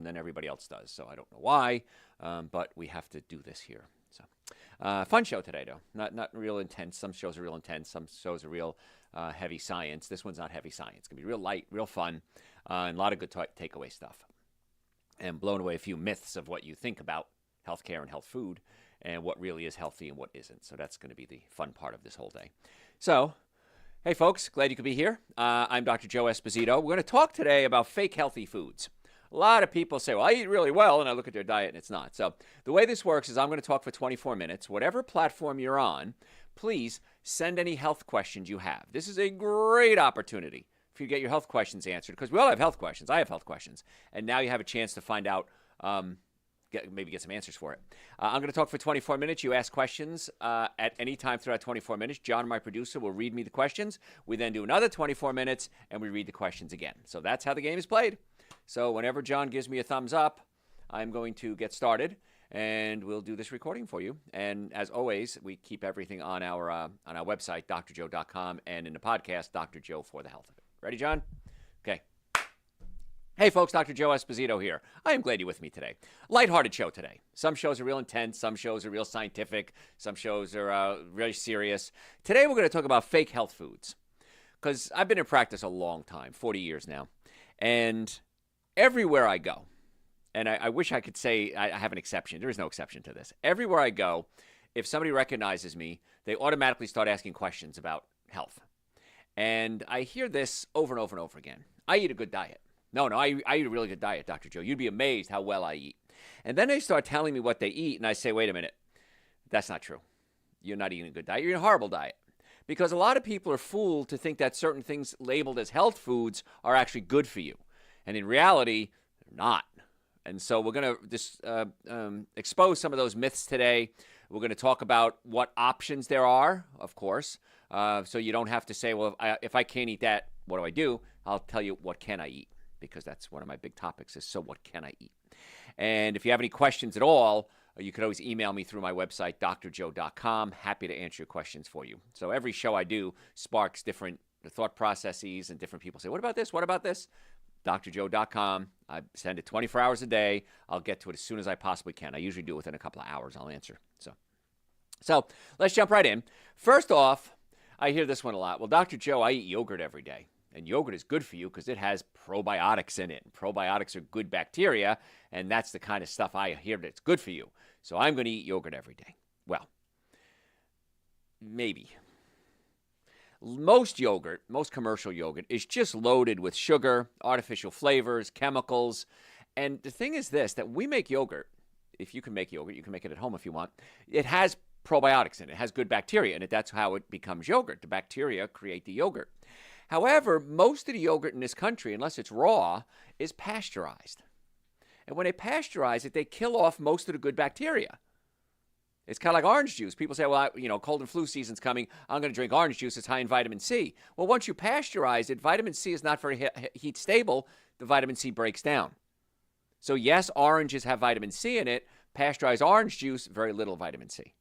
than everybody else does. So I don't know why, but we have to do this here. So fun show today, though. Not real intense. Some shows are real intense. Some shows are real heavy science. This one's not heavy science. It's gonna be real light, real fun, and a lot of good takeaway stuff. And blowing away a few myths of what you think about healthcare and health food, and what really is healthy and what isn't. So that's going to be the fun part of this whole day. So, hey folks, glad you could be here. I'm Dr. Joe Esposito. We're going to talk today about fake healthy foods. A lot of people say, well, I eat really well, and I look at their diet and it's not. So the way this works is I'm going to talk for 24 minutes. Whatever platform you're on, please send any health questions you have. This is a great opportunity for you to get your health questions answered, because we all have health questions. I have health questions. And now you have a chance to find out, maybe get some answers for it. I'm going to talk for 24 minutes. You ask questions at any time throughout 24 minutes. John, my producer, will read me the questions. We then do another 24 minutes, and we read the questions again. So that's how the game is played. So whenever John gives me a thumbs up, I'm going to get started, and we'll do this recording for you. And as always, we keep everything on our website, drjoe.com, and in the podcast, Dr. Joe for the Health of It. Ready, John? Okay. Hey, folks, Dr. Joe Esposito here. I am glad you're with me today. Lighthearted show today. Some shows are real intense. Some shows are real scientific. Some shows are really serious. Today, we're going to talk about fake health foods, because I've been in practice a long time, 40 years now, and everywhere I go, and I wish I could say I have an exception. There is no exception to this. Everywhere I go, if somebody recognizes me, they automatically start asking questions about health. And I hear this over and over and over again. I eat a good diet. No, I eat a really good diet, Dr. Joe. You'd be amazed how well I eat. And then they start telling me what they eat, and I say, wait a minute, that's not true. You're not eating a good diet. You're eating a horrible diet. Because a lot of people are fooled to think that certain things labeled as health foods are actually good for you. And in reality, they're not. And so we're going to just expose some of those myths today. We're going to talk about what options there are, of course. So you don't have to say, well, if I can't eat that, what do I do? I'll tell you what can I eat, because that's one of my big topics is, so what can I eat? And if you have any questions at all, you could always email me through my website, drjoe.com. Happy to answer your questions for you. So every show I do sparks different thought processes, and different people say, what about this? What about this? drjoe.com. I send it 24 hours a day. I'll get to it as soon as I possibly can. I usually do it within a couple of hours. I'll answer. So let's jump right in. First off, I hear this one a lot. Well, Dr. Joe, I eat yogurt every day. And yogurt is good for you because it has probiotics in it. Probiotics are good bacteria, and that's the kind of stuff I hear that's good for you. So I'm going to eat yogurt every day. Well, maybe. Most yogurt, most commercial yogurt, is just loaded with sugar, artificial flavors, chemicals. And the thing is this, that we make yogurt. If you can make yogurt, you can make it at home if you want. It has probiotics in it. It has good bacteria in it. That's how it becomes yogurt. The bacteria create the yogurt. However, most of the yogurt in this country, unless it's raw, is pasteurized. And when they pasteurize it, they kill off most of the good bacteria. It's kind of like orange juice. People say, well, cold and flu season's coming. I'm going to drink orange juice. It's high in vitamin C. Well, once you pasteurize it, vitamin C is not very heat stable. The vitamin C breaks down. So yes, oranges have vitamin C in it. Pasteurized orange juice, very little vitamin C.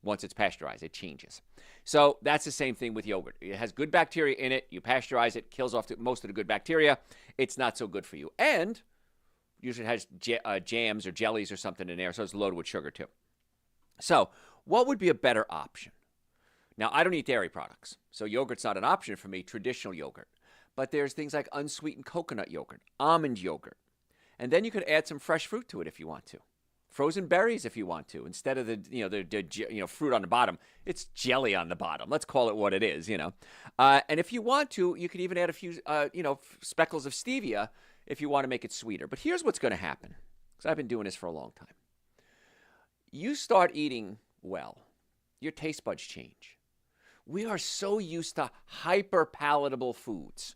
Once it's pasteurized, it changes. So that's the same thing with yogurt. It has good bacteria in it. You pasteurize it, kills off most of the good bacteria. It's not so good for you. And usually it has jams or jellies or something in there, so it's loaded with sugar too. So what would be a better option? Now, I don't eat dairy products, so yogurt's not an option for me, traditional yogurt. But there's things like unsweetened coconut yogurt, almond yogurt. And then you could add some fresh fruit to it if you want to. Frozen berries if you want to. Instead of the fruit on the bottom, it's jelly on the bottom. Let's call it what it is, And if you want to, you could even add a few, speckles of stevia if you want to make it sweeter. But here's what's going to happen, because I've been doing this for a long time. You start eating well, your taste buds change. We are so used to hyper-palatable foods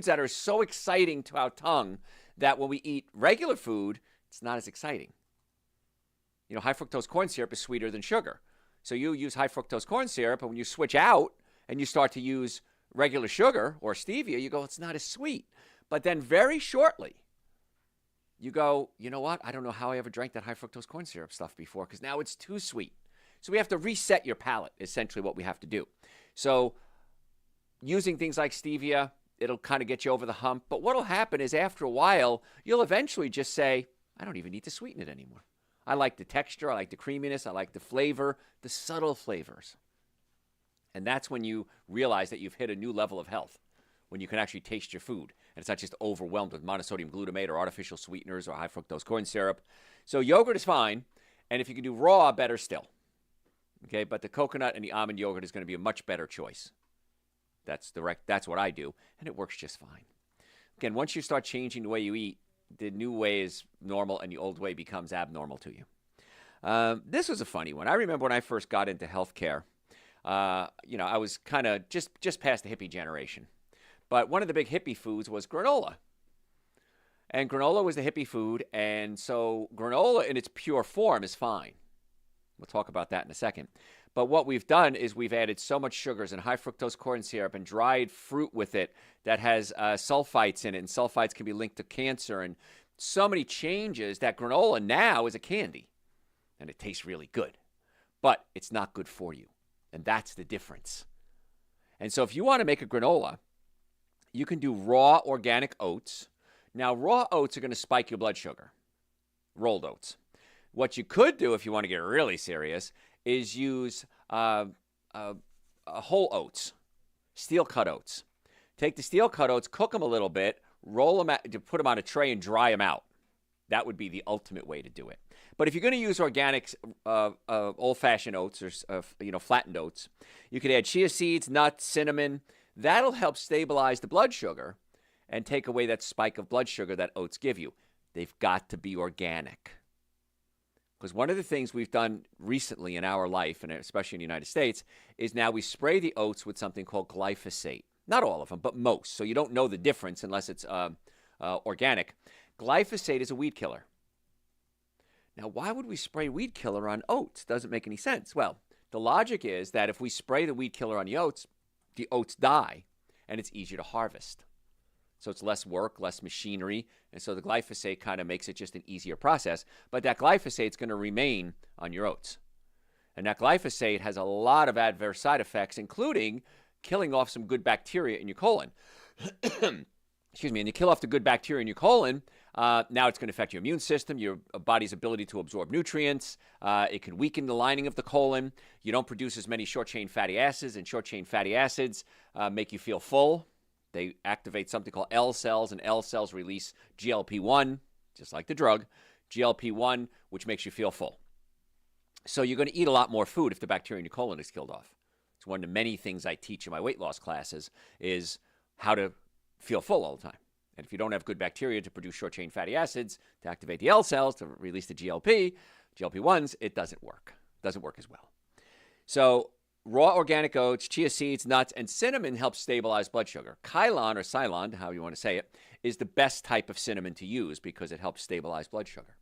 that are so exciting to our tongue that when we eat regular food, it's not as exciting. High fructose corn syrup is sweeter than sugar. So you use high fructose corn syrup, and when you switch out and you start to use regular sugar or stevia, you go, it's not as sweet. But then very shortly, you go, you know what? I don't know how I ever drank that high fructose corn syrup stuff before, because now it's too sweet. So we have to reset your palate, essentially what we have to do. So using things like stevia, it'll kind of get you over the hump. But what'll happen is after a while, you'll eventually just say, I don't even need to sweeten it anymore. I like the texture, I like the creaminess, I like the flavor, the subtle flavors. And that's when you realize that you've hit a new level of health, when you can actually taste your food. And it's not just overwhelmed with monosodium glutamate or artificial sweeteners or high fructose corn syrup. So yogurt is fine. And if you can do raw, better still. Okay, but the coconut and the almond yogurt is going to be a much better choice. That's what I do, and it works just fine. Again, once you start changing the way you eat, the new way is normal, and the old way becomes abnormal to you. This was a funny one. I remember when I first got into healthcare. I was kind of just past the hippie generation, but one of the big hippie foods was granola, and granola was the hippie food, and so granola in its pure form is fine. We'll talk about that in a second. But what we've done is we've added so much sugars and high fructose corn syrup and dried fruit with it that has sulfites in it, and sulfites can be linked to cancer, and so many changes that granola now is a candy, and it tastes really good, but it's not good for you, and that's the difference. And so if you want to make a granola, you can do raw organic oats. Now, raw oats are going to spike your blood sugar, rolled oats. What you could do if you want to get really serious is use whole oats, steel-cut oats. Take the steel-cut oats, cook them a little bit, roll them out, put them on a tray, and dry them out. That would be the ultimate way to do it. But if you're going to use organic old-fashioned oats or flattened oats, you could add chia seeds, nuts, cinnamon. That'll help stabilize the blood sugar and take away that spike of blood sugar that oats give you. They've got to be organic. Because one of the things we've done recently in our life, and especially in the United States, is now we spray the oats with something called glyphosate. Not all of them, but most. So you don't know the difference unless it's organic. Glyphosate is a weed killer. Now, why would we spray weed killer on oats? Doesn't make any sense. Well, the logic is that if we spray the weed killer on the oats die, and it's easier to harvest. So it's less work, less machinery, and so the glyphosate kind of makes it just an easier process. But that glyphosate is going to remain on your oats. And that glyphosate has a lot of adverse side effects, including killing off some good bacteria in your colon. Excuse me, and you kill off the good bacteria in your colon, now it's going to affect your immune system, your body's ability to absorb nutrients. It can weaken the lining of the colon. You don't produce as many short-chain fatty acids, and short-chain fatty acids make you feel full. They activate something called L cells, and L cells release GLP-1, just like the drug, GLP-1, which makes you feel full. So you're going to eat a lot more food if the bacteria in your colon is killed off. It's one of the many things I teach in my weight loss classes is how to feel full all the time. And if you don't have good bacteria to produce short-chain fatty acids, to activate the L cells, to release the GLP-1s, it doesn't work. It doesn't work as well. So raw organic oats, chia seeds, nuts, and cinnamon help stabilize blood sugar. Ceylon, or Ceylon, however you want to say it, is the best type of cinnamon to use because it helps stabilize blood sugar.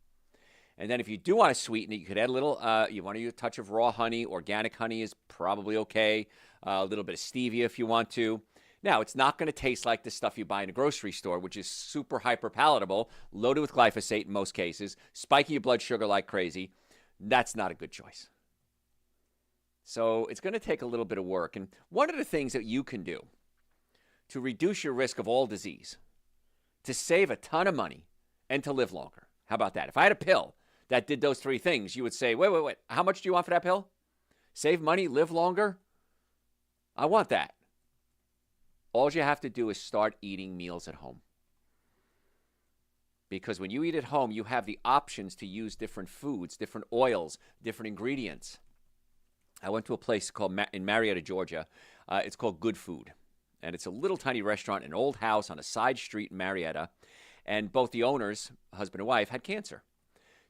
And then if you do want to sweeten it, you could add a little, you want to use a touch of raw honey. Organic honey is probably okay. A little bit of stevia if you want to. Now, it's not going to taste like the stuff you buy in a grocery store, which is super hyper palatable, loaded with glyphosate in most cases, spiking your blood sugar like crazy. That's not a good choice. So it's going to take a little bit of work. And one of the things that you can do to reduce your risk of all disease, to save a ton of money, and to live longer. How about that? If I had a pill that did those three things, you would say, wait, how much do you want for that pill? Save money, live longer? I want that. All you have to do is start eating meals at home. Because when you eat at home, you have the options to use different foods, different oils, different ingredients. I went to a place called in Marietta, Georgia. It's called Good Food. And it's a little tiny restaurant in an old house on a side street in Marietta. And both the owners, husband and wife, had cancer.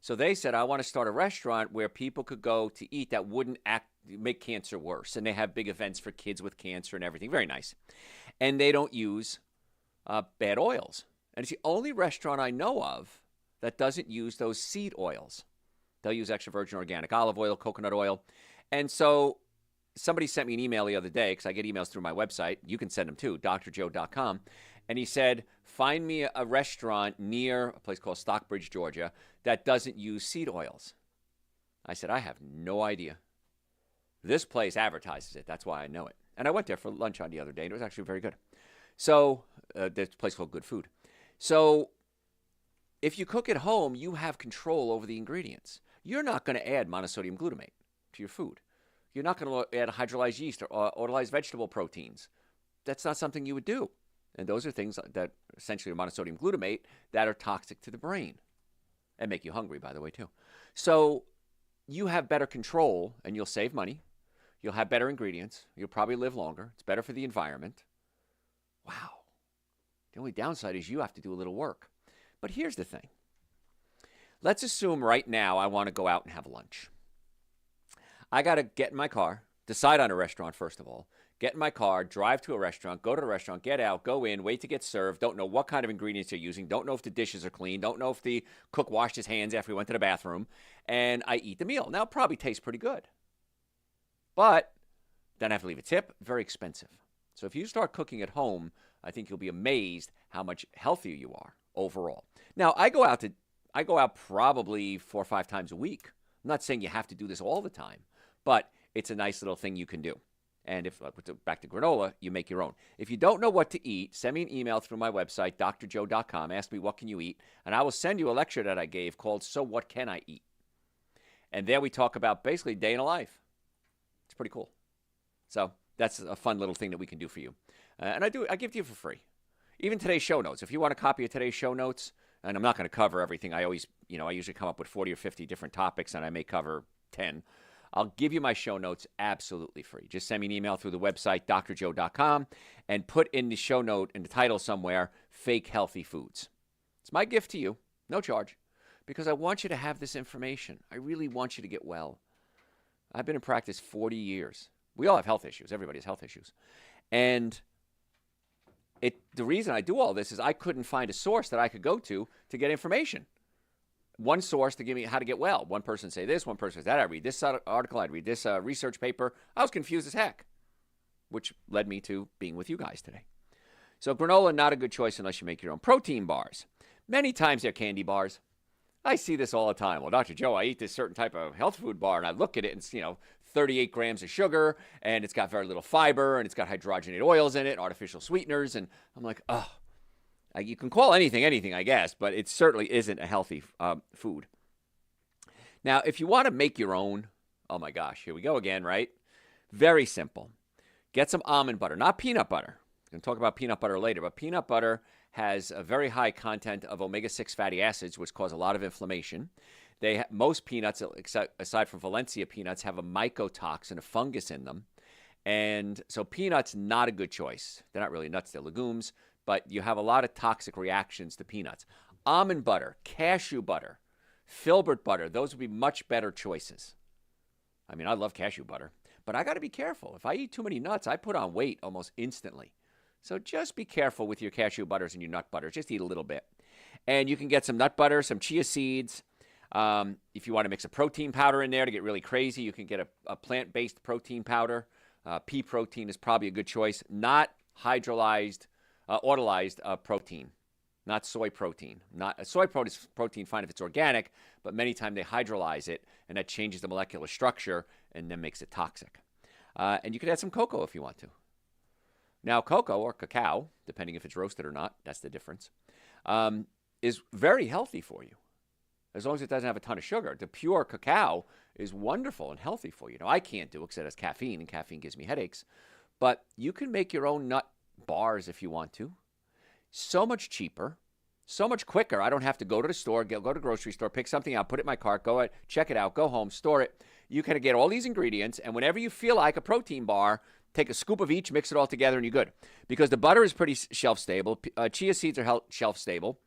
So they said, I want to start a restaurant where people could go to eat that wouldn't make cancer worse. And they have big events for kids with cancer and everything. Very nice. And they don't use bad oils. And it's the only restaurant I know of that doesn't use those seed oils. They'll use extra virgin organic olive oil, coconut oil. And so somebody sent me an email the other day, because I get emails through my website. You can send them too, drjoe.com. And he said, find me a restaurant near a place called Stockbridge, Georgia, that doesn't use seed oils. I said, I have no idea. This place advertises it. That's why I know it. And I went there for lunch on the other day, and it was actually very good. So there's a place called Good Food. So if you cook at home, you have control over the ingredients. You're not going to add monosodium glutamate to your food. You're not going to add hydrolyzed yeast or autolyzed vegetable proteins. That's not something you would do. And those are things that essentially are monosodium glutamate that are toxic to the brain and make you hungry, by the way, too. So you have better control and you'll save money. You'll have better ingredients. You'll probably live longer. It's better for the environment. Wow. The only downside is you have to do a little work. But here's the thing. Let's assume right now I want to go out and have lunch. I got to get in my car, decide on a restaurant first of all, get in my car, drive to a restaurant, go to the restaurant, get out, go in, wait to get served, don't know what kind of ingredients they're using, don't know if the dishes are clean, don't know if the cook washed his hands after he went to the bathroom, and I eat the meal. Now, it probably tastes pretty good. But then I have to leave a tip, very expensive. So if you start cooking at home, I think you'll be amazed how much healthier you are overall. Now, I go out probably 4 or 5 times a week. I'm not saying you have to do this all the time, but it's a nice little thing you can do. And if back to granola, you make your own. If you don't know what to eat, send me an email through my website, drjoe.com. Ask me what can you eat, and I will send you a lecture that I gave called "So What Can I Eat?" And there we talk about basically day in a life. It's pretty cool. So that's a fun little thing that we can do for you. And I give it to you for free. Even today's show notes. If you want a copy of today's show notes, and I'm not going to cover everything. I usually come up with 40 or 50 different topics, and I may cover 10. I'll give you my show notes absolutely free. Just send me an email through the website, drjoe.com, and put in the show note, in the title somewhere, Fake Healthy Foods. It's my gift to you, no charge, because I want you to have this information. I really want you to get well. I've been in practice 40 years. We all have health issues. Everybody has health issues. And the reason I do all this is I couldn't find a source that I could go to get information. One source to give me how to get well. One person say this, one person say that. I read this article, I read this research paper. I was confused as heck, which led me to being with you guys today. So granola, not a good choice unless you make your own. Protein bars. Many times they're candy bars. I see this all the time. Well, Dr. Joe, I eat this certain type of health food bar, and I look at it, and it's, 38 grams of sugar, and it's got very little fiber, and it's got hydrogenated oils in it, artificial sweeteners, and I'm like, oh. You can call anything, I guess, but it certainly isn't a healthy food. Now, if you want to make your own, oh my gosh, here we go again, right? Very simple. Get some almond butter, not peanut butter. I'm going to talk about peanut butter later, but peanut butter has a very high content of omega-6 fatty acids, which cause a lot of inflammation. Most peanuts, aside from Valencia peanuts, have a mycotoxin, a fungus in them. And so peanuts, not a good choice. They're not really nuts, they're legumes. But you have a lot of toxic reactions to peanuts. Almond butter, cashew butter, filbert butter, those would be much better choices. I mean, I love cashew butter, but I got to be careful. If I eat too many nuts, I put on weight almost instantly. So just be careful with your cashew butters and your nut butters. Just eat a little bit. And you can get some nut butter, some chia seeds. If you want to mix a protein powder in there to get really crazy, you can get a plant-based protein powder. Pea protein is probably a good choice. Not hydrolyzed autolyzed protein, not soy protein. Soy protein, fine if it's organic, but many times they hydrolyze it, and that changes the molecular structure and then makes it toxic. And you could add some cocoa if you want to. Now, cocoa or cacao, depending if it's roasted or not, that's the difference, is very healthy for you, as long as it doesn't have a ton of sugar. The pure cacao is wonderful and healthy for you. Now, I can't do it because it has caffeine, and caffeine gives me headaches, but you can make your own nut bars if you want to. So much cheaper, so much quicker. I don't have to go to the store, go to the grocery store, pick something out, put it in my cart, go out, check it out, go home, store it. You can get all these ingredients, and whenever you feel like a protein bar, take a scoop of each, mix it all together, and you're good. Because the butter is pretty shelf stable. Chia seeds are shelf stable.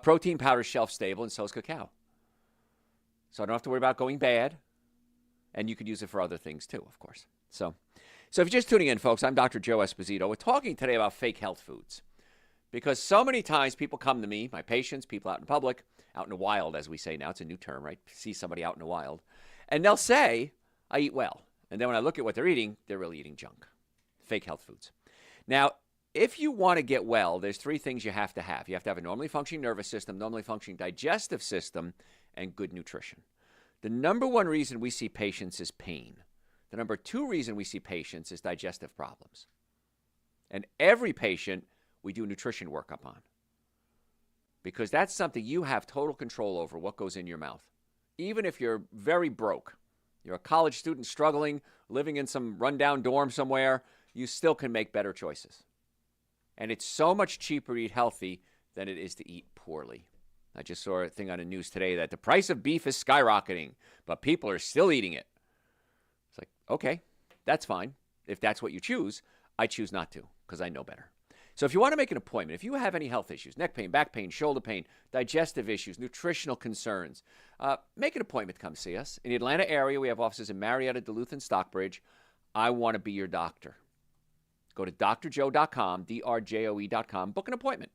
Protein powder is shelf stable, and so is cacao. So I don't have to worry about going bad. And you could use it for other things too, of course. So if you're just tuning in, folks, I'm Dr. Joe Esposito. We're talking today about fake health foods. Because so many times people come to me, my patients, people out in public, out in the wild, as we say now. It's a new term, right? See somebody out in the wild. And they'll say, I eat well. And then when I look at what they're eating, they're really eating junk. Fake health foods. Now, if you want to get well, there's 3 things you have to have. You have to have a normally functioning nervous system, normally functioning digestive system, and good nutrition. The number 1 reason we see patients is pain. The number 2 reason we see patients is digestive problems. And every patient we do nutrition workup on, because that's something you have total control over, what goes in your mouth. Even if you're very broke, you're a college student struggling, living in some rundown dorm somewhere, you still can make better choices. And it's so much cheaper to eat healthy than it is to eat poorly. I just saw a thing on the news today that the price of beef is skyrocketing, but people are still eating it. It's like, okay, that's fine. If that's what you choose, I choose not to because I know better. So if you want to make an appointment, if you have any health issues, neck pain, back pain, shoulder pain, digestive issues, nutritional concerns, make an appointment to come see us. In the Atlanta area, we have offices in Marietta, Duluth, and Stockbridge. I want to be your doctor. Go to drjoe.com, drjoe.com, book an appointment.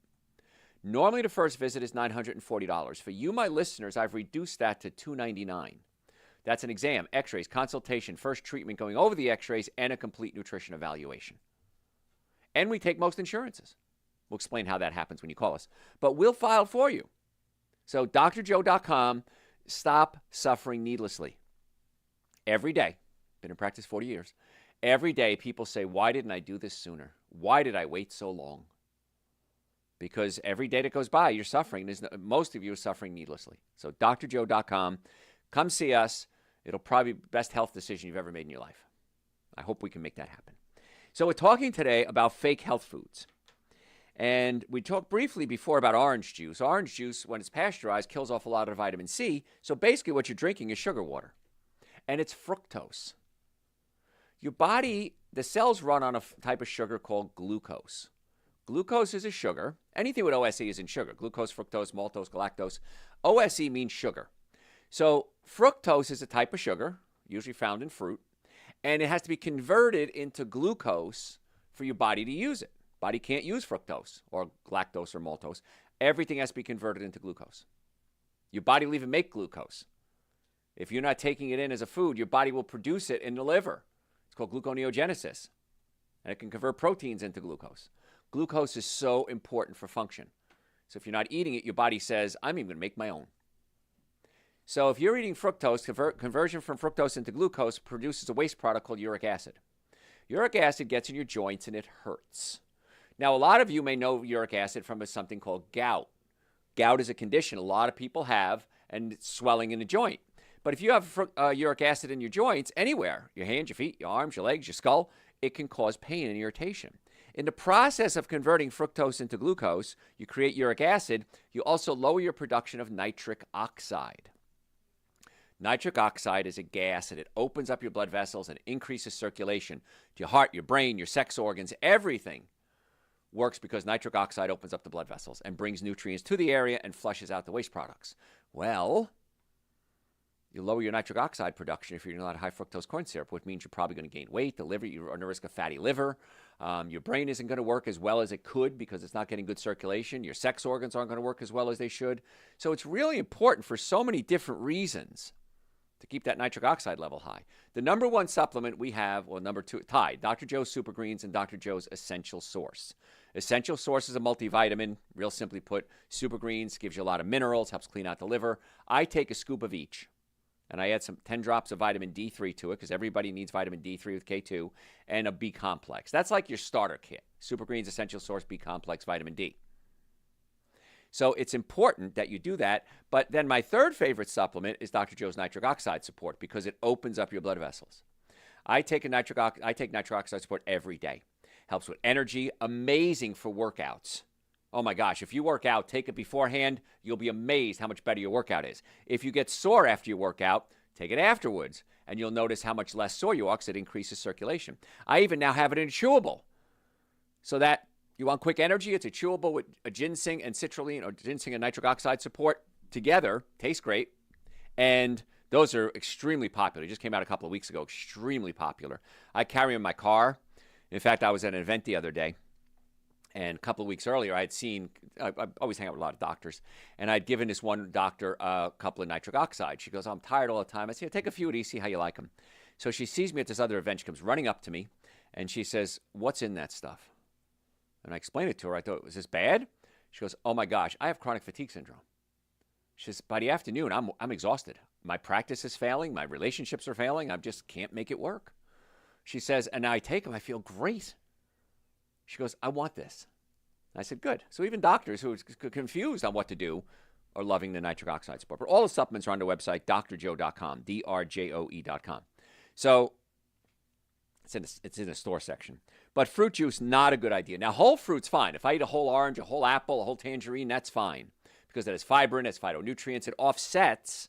Normally, the first visit is $940. For you, my listeners, I've reduced that to $299. That's an exam, x-rays, consultation, first treatment going over the x-rays, and a complete nutrition evaluation. And we take most insurances. We'll explain how that happens when you call us. But we'll file for you. So drjoe.com, stop suffering needlessly. Every day, been in practice 40 years, every day people say, why didn't I do this sooner? Why did I wait so long? Because every day that goes by, you're suffering. Most of you are suffering needlessly. So drjoe.com, come see us. It'll probably be the best health decision you've ever made in your life. I hope we can make that happen. So we're talking today about fake health foods. And we talked briefly before about orange juice. Orange juice, when it's pasteurized, kills off a lot of vitamin C. So basically what you're drinking is sugar water. And it's fructose. Your body, the cells run on a type of sugar called glucose. Glucose is a sugar. Anything with OSE is in sugar. Glucose, fructose, maltose, galactose. OSE means sugar. So fructose is a type of sugar, usually found in fruit. And it has to be converted into glucose for your body to use it. Body can't use fructose or galactose or maltose. Everything has to be converted into glucose. Your body will even make glucose. If you're not taking it in as a food, your body will produce it in the liver. It's called gluconeogenesis. And it can convert proteins into glucose. Glucose is so important for function. So if you're not eating it, your body says, I'm even going to make my own. So if you're eating fructose, conversion from fructose into glucose produces a waste product called uric acid. Uric acid gets in your joints and it hurts. Now, a lot of you may know uric acid from something called gout. Gout is a condition a lot of people have, and it's swelling in the joint. But if you have uric acid in your joints, anywhere, your hands, your feet, your arms, your legs, your skull, it can cause pain and irritation. In the process of converting fructose into glucose, you create uric acid. You also lower your production of nitric oxide. Nitric oxide is a gas, and it opens up your blood vessels and increases circulation to your heart, your brain, your sex organs. Everything works because nitric oxide opens up the blood vessels and brings nutrients to the area and flushes out the waste products. Well, you lower your nitric oxide production if you're eating a lot of high fructose corn syrup, which means you're probably going to gain weight. The liver, you're on the risk of fatty liver. Your brain isn't going to work as well as it could because it's not getting good circulation. Your sex organs aren't going to work as well as they should. So it's really important for so many different reasons to keep that nitric oxide level high. The number one supplement we have, well, number two, tied, Dr. Joe's Super Greens and Dr. Joe's Essential Source. Essential Source is a multivitamin. Real simply put, Super Greens gives you a lot of minerals, helps clean out the liver. I take a scoop of each, and I add some 10 drops of vitamin D3 to it because everybody needs vitamin D3 with K2, and a B complex. That's like your starter kit. Super Greens, Essential Source, B complex, vitamin D. So it's important that you do that. But then my third favorite supplement is Dr. Joe's Nitric Oxide Support because it opens up your blood vessels. I take nitric oxide support every day. Helps with energy, amazing for workouts. Oh my gosh, if you work out, take it beforehand, you'll be amazed how much better your workout is. If you get sore after your workout, take it afterwards, and you'll notice how much less sore you are because it increases circulation. I even now have it in a chewable so that you want quick energy? It's a chewable with a ginseng and citrulline, or ginseng and nitric oxide support together. Tastes great. And those are extremely popular. It just came out a couple of weeks ago. Extremely popular. I carry them in my car. In fact, I was at an event the other day. And a couple of weeks earlier, I always hang out with a lot of doctors. And I'd given this one doctor a couple of nitric oxide. She goes, I'm tired all the time. I said, take a few of these, see how you like them. So she sees me at this other event. She comes running up to me. And she says, what's in that stuff? And I explained it to her. I thought, was this bad? She goes, oh my gosh, I have chronic fatigue syndrome. She says, by the afternoon, I'm exhausted. My practice is failing. My relationships are failing. I just can't make it work. She says, and now I take them, I feel great. She goes, I want this. I said, good. So even doctors who are confused on what to do are loving the nitric oxide support. But all the supplements are on the website, drjoe.com, drjoe.com. So it's in the store section. But fruit juice, not a good idea. Now, whole fruit's fine. If I eat a whole orange, a whole apple, a whole tangerine, that's fine. Because it has fiber in it, it's phytonutrients. It offsets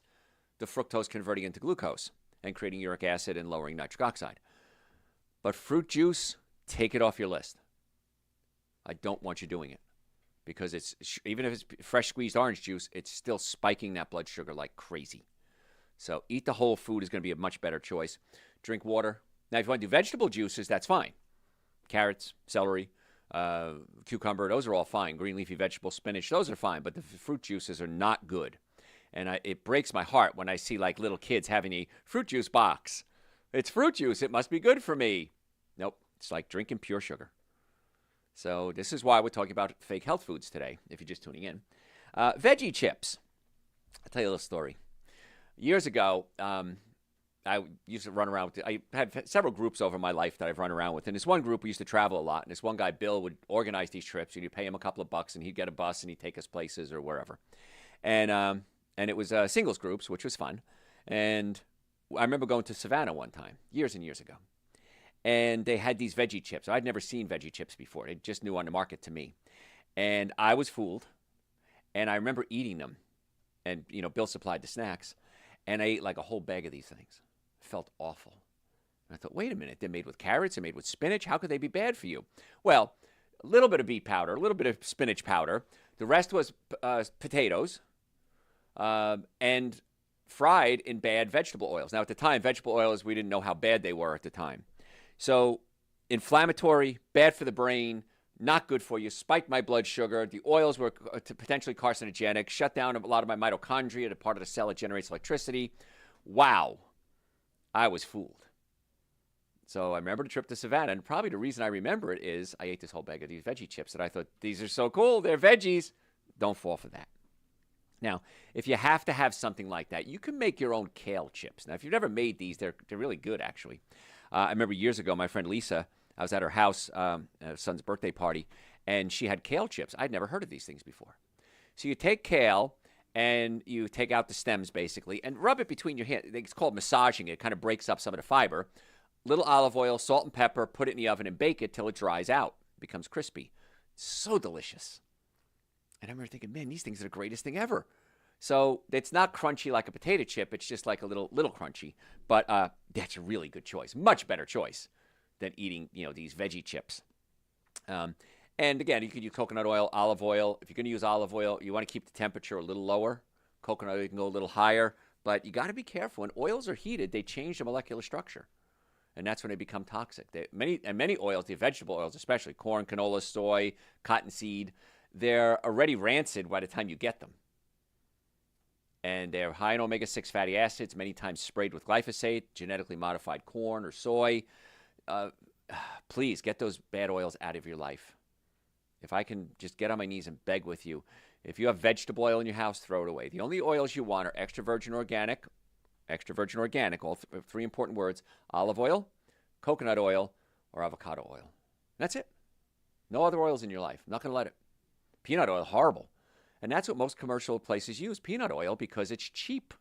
the fructose converting into glucose and creating uric acid and lowering nitric oxide. But fruit juice, take it off your list. I don't want you doing it. Because it's even if it's fresh squeezed orange juice, it's still spiking that blood sugar like crazy. So eat the whole food is going to be a much better choice. Drink water. Now, if you want to do vegetable juices, that's fine. Carrots, celery, cucumber, those are all fine. Green leafy vegetables, spinach, those are fine. But the fruit juices are not good. And it breaks my heart when I see like little kids having a fruit juice box. It's fruit juice. It must be good for me. Nope. It's like drinking pure sugar. So this is why we're talking about fake health foods today, if you're just tuning in. Veggie chips. I'll tell you a little story. Years ago, I used to run around with, I had several groups over my life that I've run around with. And this one group, we used to travel a lot. And this one guy, Bill, would organize these trips. And you'd pay him a couple of bucks, and he'd get a bus, and he'd take us places or wherever. And it was singles groups, which was fun. And I remember going to Savannah one time, years and years ago. And they had these veggie chips. I'd never seen veggie chips before. They just new on the market to me. And I was fooled. And I remember eating them. And, Bill supplied the snacks. And I ate like a whole bag of these things. It felt awful. And I thought, wait a minute. They're made with carrots. They're made with spinach. How could they be bad for you? Well, a little bit of beet powder, a little bit of spinach powder. The rest was potatoes and fried in bad vegetable oils. Now, at the time, vegetable oils, we didn't know how bad they were at the time. So inflammatory, bad for the brain, not good for you, spiked my blood sugar. The oils were potentially carcinogenic, shut down a lot of my mitochondria, the part of the cell that generates electricity. Wow, I was fooled. So I remember the trip to Savannah, and probably the reason I remember it is I ate this whole bag of these veggie chips, and I thought, these are so cool, they're veggies. Don't fall for that. Now, if you have to have something like that, you can make your own kale chips. Now, if you've never made these, they're really good, actually. I remember years ago, my friend Lisa, I was at her house, her son's birthday party, and she had kale chips. I'd never heard of these things before. So you take kale, and you take out the stems, basically, and rub it between your hands. It's called massaging it. It kind of breaks up some of the fiber. Little olive oil, salt and pepper, put it in the oven and bake it till it dries out, becomes crispy. So delicious. And I remember thinking, man, these things are the greatest thing ever. So it's not crunchy like a potato chip. It's just like a little crunchy. But that's a really good choice. Much better choice than eating, these veggie chips. And again, you could use coconut oil, olive oil. If you're going to use olive oil, you want to keep the temperature a little lower. Coconut oil, you can go a little higher. But you got to be careful. When oils are heated, they change the molecular structure. And that's when they become toxic. Many oils, the vegetable oils especially, corn, canola, soy, cottonseed, they're already rancid by the time you get them. And they're high in omega-6 fatty acids, many times sprayed with glyphosate, genetically modified corn or soy. Please get those bad oils out of your life. If I can just get on my knees and beg with you, if you have vegetable oil in your house, throw it away. The only oils you want are extra virgin organic, all three important words, olive oil, coconut oil, or avocado oil. That's it. No other oils in your life. I'm not going to let it. Peanut oil, horrible. And that's what most commercial places use, peanut oil, because it's cheap.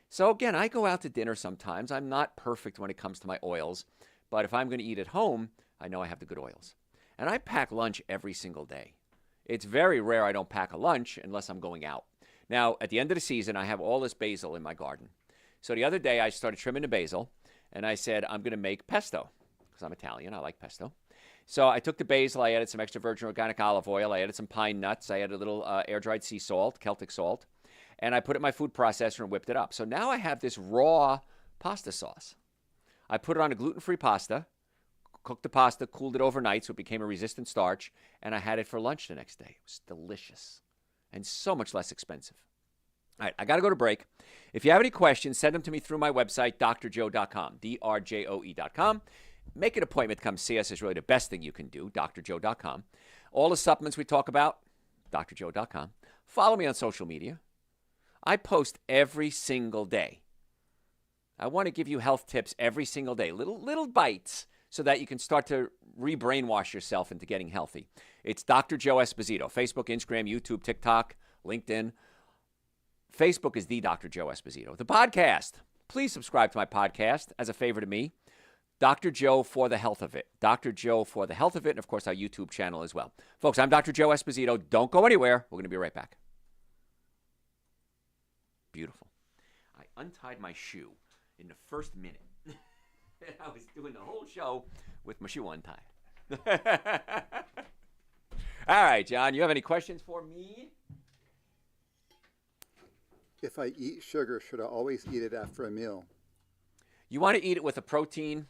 So again, I go out to dinner sometimes. I'm not perfect when it comes to my oils, but if I'm going to eat at home, I know I have the good oils. And I pack lunch every single day. It's very rare I don't pack a lunch unless I'm going out. Now, at the end of the season, I have all this basil in my garden. So the other day, I started trimming the basil, and I said, I'm going to make pesto, because I'm Italian. I like pesto. So I took the basil, I added some extra virgin organic olive oil, I added some pine nuts, I added a little air-dried sea salt, Celtic salt, and I put it in my food processor and whipped it up. So now I have this raw pasta sauce. I put it on a gluten-free pasta, cooked the pasta, cooled it overnight so it became a resistant starch, and I had it for lunch the next day. It was delicious and so much less expensive. All right, I got to go to break. If you have any questions, send them to me through my website, drjoe.com, drjoe.com. Make an appointment to come see us is really the best thing you can do, drjoe.com. All the supplements we talk about, drjoe.com. Follow me on social media. I post every single day. I want to give you health tips every single day, little bites, so that you can start to re-brainwash yourself into getting healthy. It's Dr. Joe Esposito. Facebook, Instagram, YouTube, TikTok, LinkedIn. Facebook is the Dr. Joe Esposito. The podcast. Please subscribe to my podcast as a favor to me. Dr. Joe for the health of it. Dr. Joe for the health of it. And, of course, our YouTube channel as well. Folks, I'm Dr. Joe Esposito. Don't go anywhere. We're going to be right back. Beautiful. I untied my shoe in the first minute. I was doing the whole show with my shoe untied. All right, John, you have any questions for me? If I eat sugar, should I always eat it after a meal? You want to eat it with a protein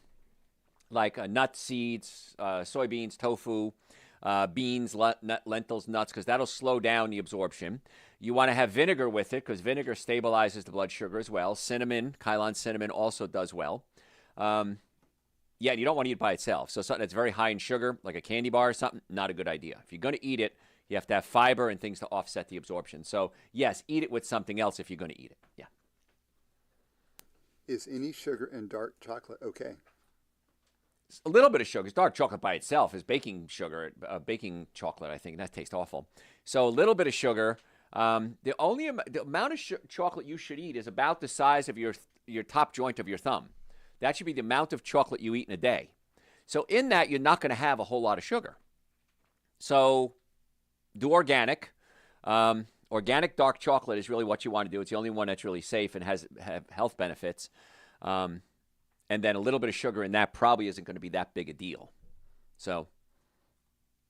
like nuts, seeds, soybeans, tofu, beans, lentils, nuts, because that'll slow down the absorption. You want to have vinegar with it because vinegar stabilizes the blood sugar as well. Cinnamon, Ceylon cinnamon also does well. Yeah, you don't want to eat it by itself. So something that's very high in sugar, like a candy bar or something, not a good idea. If you're going to eat it, you have to have fiber and things to offset the absorption. So, yes, eat it with something else if you're going to eat it. Yeah. Is any sugar in dark chocolate okay? A little bit of sugar. Dark chocolate by itself is baking sugar, baking chocolate, I think, and that tastes awful. So a little bit of sugar. The amount of chocolate you should eat is about the size of your top joint of your thumb. That should be the amount of chocolate you eat in a day. So in that, you're not going to have a whole lot of sugar. So do organic. Organic dark chocolate is really what you want to do. It's the only one that's really safe and have health benefits. And then a little bit of sugar in that probably isn't going to be that big a deal. So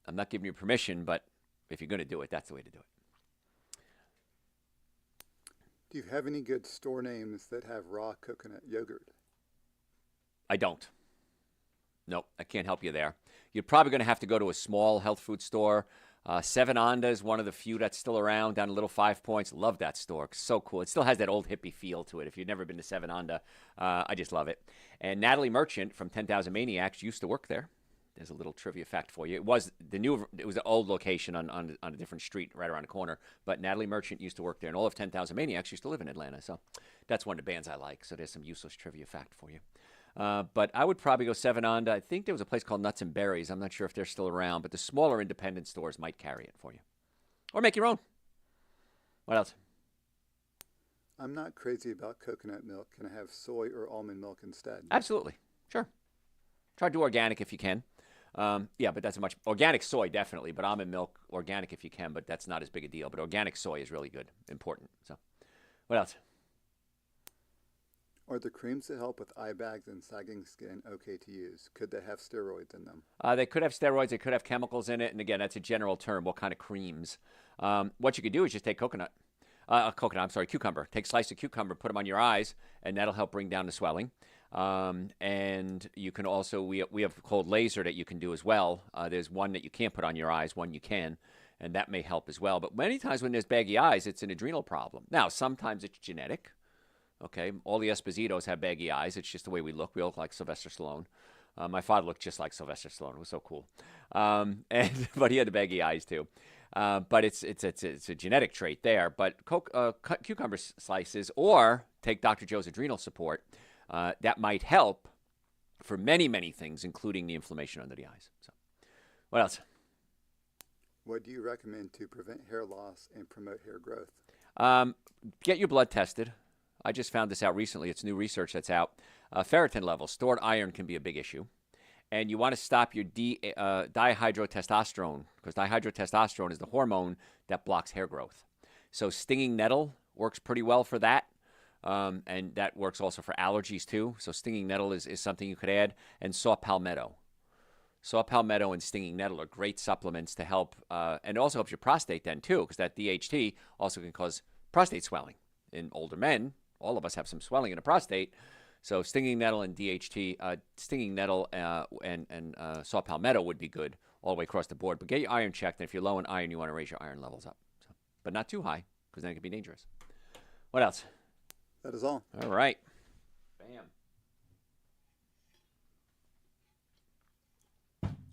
I'm not giving you permission, but if you're going to do it, that's the way to do it. Do you have any good store names that have raw coconut yogurt? I don't. Nope, I can't help you there. You're probably going to have to go to a small health food store. Seven Onda is one of the few that's still around down a Little 5 Points. Love that store. It's so cool. It still has that old hippie feel to it. If you've never been to Seven Onda, I just love it. And Natalie Merchant from 10,000 Maniacs used to work there. There's a little trivia fact for you. It was the old location on a different street right around the corner. But Natalie Merchant used to work there, and all of 10,000 Maniacs used to live in Atlanta. So that's one of the bands I like. So there's some useless trivia fact for you. But I would probably go Seven Onda. I think there was a place called Nuts and Berries. I'm not sure if they're still around, but the smaller independent stores might carry it for you. Or make your own. What else? I'm not crazy about coconut milk. Can I have soy or almond milk instead? Absolutely. Sure. Try to do organic if you can. Yeah, but that's organic soy, definitely, but almond milk, organic if you can, but that's not as big a deal. But organic soy is really good, important. So what else? Are the creams that help with eye bags and sagging skin okay to use? Could they have steroids in them? They could have steroids. They could have chemicals in it. And again, that's a general term. What kind of creams? What you could do is just take cucumber. Take a slice of cucumber, put them on your eyes, and that'll help bring down the swelling. And you can also, we have cold laser that you can do as well. There's one that you can't put on your eyes, one you can, and that may help as well. But many times when there's baggy eyes, it's an adrenal problem. Now, sometimes it's genetic. Okay, all the Espositos have baggy eyes. It's just the way we look. We look like Sylvester Stallone. My father looked just like Sylvester Stallone. It was so cool. But he had the baggy eyes too. But it's a genetic trait there. But cut cucumber slices or take Dr. Joe's adrenal support. That might help for many, many things, including the inflammation under the eyes. So, what else? What do you recommend to prevent hair loss and promote hair growth? Get your blood tested. I just found this out recently. It's new research that's out. Ferritin levels, stored iron can be a big issue. And you want to stop your dihydrotestosterone, because dihydrotestosterone is the hormone that blocks hair growth. So stinging nettle works pretty well for that. And that works also for allergies too. So stinging nettle is something you could add. And saw palmetto. Saw palmetto and stinging nettle are great supplements to help. And it also helps your prostate then too, because that DHT also can cause prostate swelling. In older men, all of us have some swelling in the prostate. So stinging nettle and DHT, stinging nettle and saw palmetto would be good all the way across the board. But get your iron checked. And if you're low in iron, you want to raise your iron levels up. So, but not too high, because then it can be dangerous. What else? That is all. All right. Bam.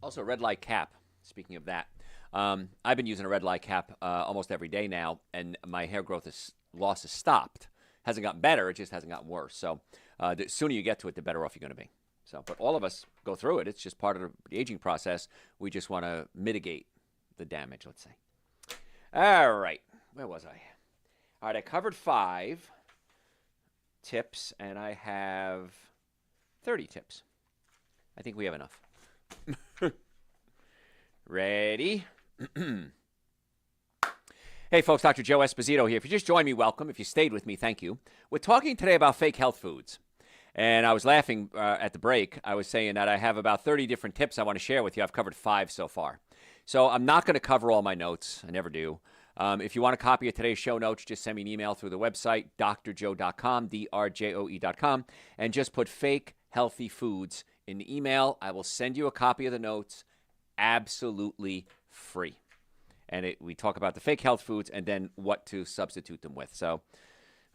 Also, red light cap. Speaking of that, I've been using a red light cap almost every day now, and my hair growth loss has stopped. Hasn't gotten better. It just hasn't gotten worse. So the sooner you get to it, the better off you're going to be. So, but all of us go through it. It's just part of the aging process. We just want to mitigate the damage, let's say. All right. Where was I? All right, I covered 5 tips, and I have 30 tips. I think we have enough. Ready? Hey, folks, Dr. Joe Esposito here. If you just joined me, welcome. If you stayed with me, thank you. We're talking today about fake health foods. And I was laughing at the break. I was saying that I have about 30 different tips I want to share with you. I've covered 5 so far. So I'm not going to cover all my notes. I never do. If you want a copy of today's show notes, just send me an email through the website, drjoe.com, drjoe.com, and just put fake healthy foods in the email. I will send you a copy of the notes absolutely free. And we talk about the fake health foods and then what to substitute them with. So,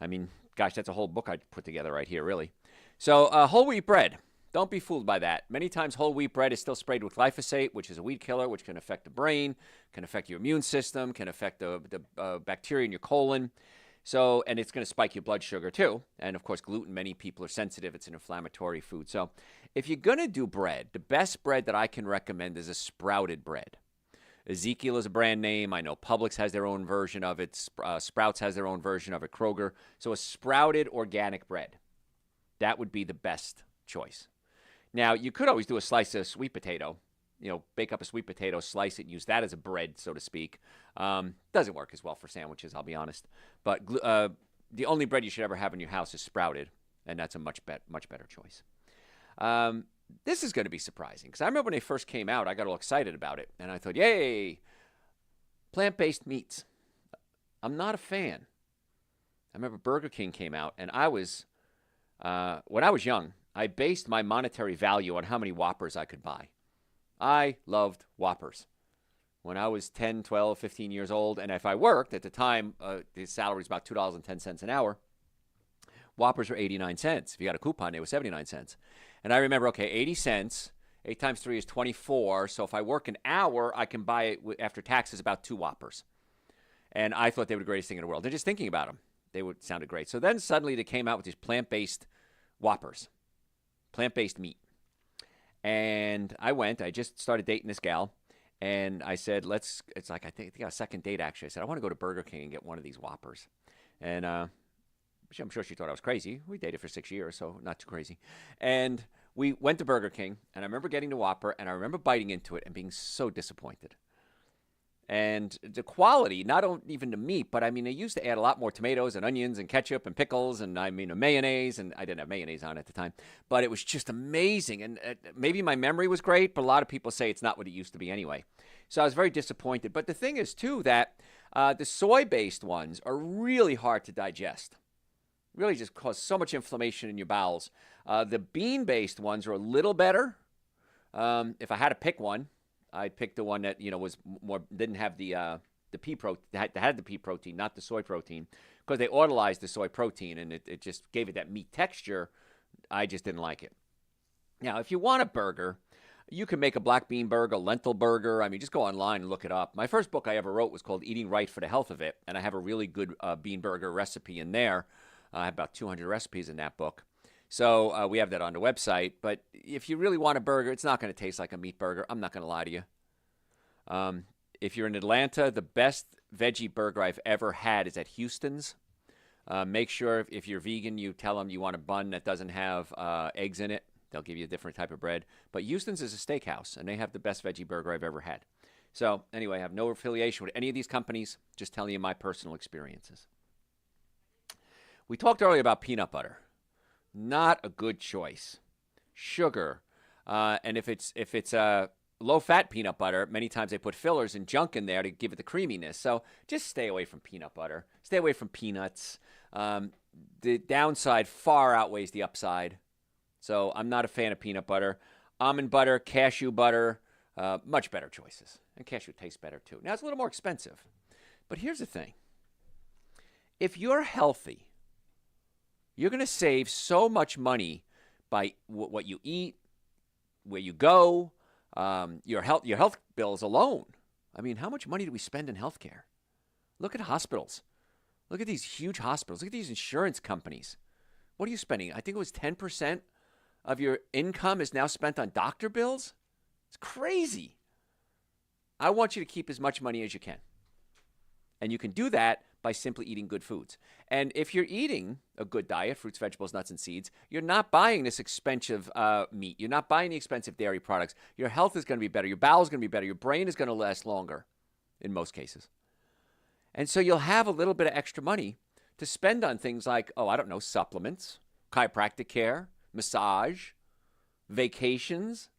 I mean, gosh, that's a whole book I'd put together right here, really. So, whole wheat bread. Don't be fooled by that. Many times whole wheat bread is still sprayed with glyphosate, which is a weed killer, which can affect the brain, can affect your immune system, can affect the bacteria in your colon. So, and it's going to spike your blood sugar too. And of course, gluten, many people are sensitive. It's an inflammatory food. So if you're going to do bread, the best bread that I can recommend is a sprouted bread. Ezekiel is a brand name. I know Publix has their own version of it. Sprouts has their own version of it. Kroger. So a sprouted organic bread. That would be the best choice. Now, you could always do a slice of sweet potato. You know, bake up a sweet potato, slice it, use that as a bread, so to speak. Doesn't work as well for sandwiches, I'll be honest. But the only bread you should ever have in your house is sprouted, and that's a much better choice. This is going to be surprising, because I remember when they first came out, I got all excited about it, and I thought, yay, plant-based meats. I'm not a fan. I remember Burger King came out, and I was, when I was young, I based my monetary value on how many Whoppers I could buy. I loved Whoppers when I was 10, 12, 15 years old. And if I worked at the time, the salary was about $2.10 an hour. Whoppers were 89 cents. If you got a coupon, they were 79 cents. And I remember, okay, 80 cents, 8 times 3 is 24. So if I work an hour, I can buy it after taxes about 2 Whoppers. And I thought they were the greatest thing in the world. And just thinking about them, they sounded great. So then suddenly they came out with these plant-based Whoppers, plant-based meat. And I just started dating this gal, and I said, it's like, I think our second date, actually. I said, I want to go to Burger King and get one of these Whoppers. And I'm sure she thought I was crazy. We dated for 6 years, so not too crazy. And we went to Burger King, and I remember getting the Whopper, and I remember biting into it and being so disappointed. And the quality, not even the meat, but I mean, they used to add a lot more tomatoes and onions and ketchup and pickles and I mean, mayonnaise. And I didn't have mayonnaise on at the time, but it was just amazing. And maybe my memory was great, but a lot of people say it's not what it used to be anyway. So I was very disappointed. But the thing is, too, that the soy-based ones are really hard to digest. Really just cause so much inflammation in your bowels. The bean-based ones are a little better. If I had to pick one, I'd pick the one that was more didn't have the pea protein, had the pea protein, not the soy protein, because they autolyzed the soy protein and it just gave it that meat texture. I just didn't like it. Now, if you want a burger, you can make a black bean burger, lentil burger. I mean, just go online and look it up. My first book I ever wrote was called Eating Right for the Health of It, and I have a really good bean burger recipe in there. I have about 200 recipes in that book. So we have that on the website. But if you really want a burger, it's not going to taste like a meat burger. I'm not going to lie to you. If you're in Atlanta, the best veggie burger I've ever had is at Houston's. Make sure if you're vegan, you tell them you want a bun that doesn't have eggs in it. They'll give you a different type of bread. But Houston's is a steakhouse, and they have the best veggie burger I've ever had. So anyway, I have no affiliation with any of these companies. Just telling you my personal experiences. We talked earlier about peanut butter. Not a good choice. Sugar, and if it's low-fat peanut butter, many times they put fillers and junk in there to give it the creaminess. So just stay away from peanut butter. Stay away from peanuts. The downside far outweighs the upside. So I'm not a fan of peanut butter. Almond butter, cashew butter, much better choices. And cashew tastes better too. Now it's a little more expensive. But here's the thing. If you're healthy, you're going to save so much money by what you eat, where you go, your health bills alone. I mean, how much money do we spend in healthcare? Look at hospitals. Look at these huge hospitals. Look at these insurance companies. What are you spending? I think it was 10% of your income is now spent on doctor bills? It's crazy. I want you to keep as much money as you can. And you can do that by simply eating good foods. And if you're eating a good diet, fruits, vegetables, nuts, and seeds, you're not buying this expensive meat. You're not buying the expensive dairy products. Your health is going to be better. Your bowels is going to be better. Your brain is going to last longer in most cases. And so you'll have a little bit of extra money to spend on things like, supplements, chiropractic care, massage, vacations,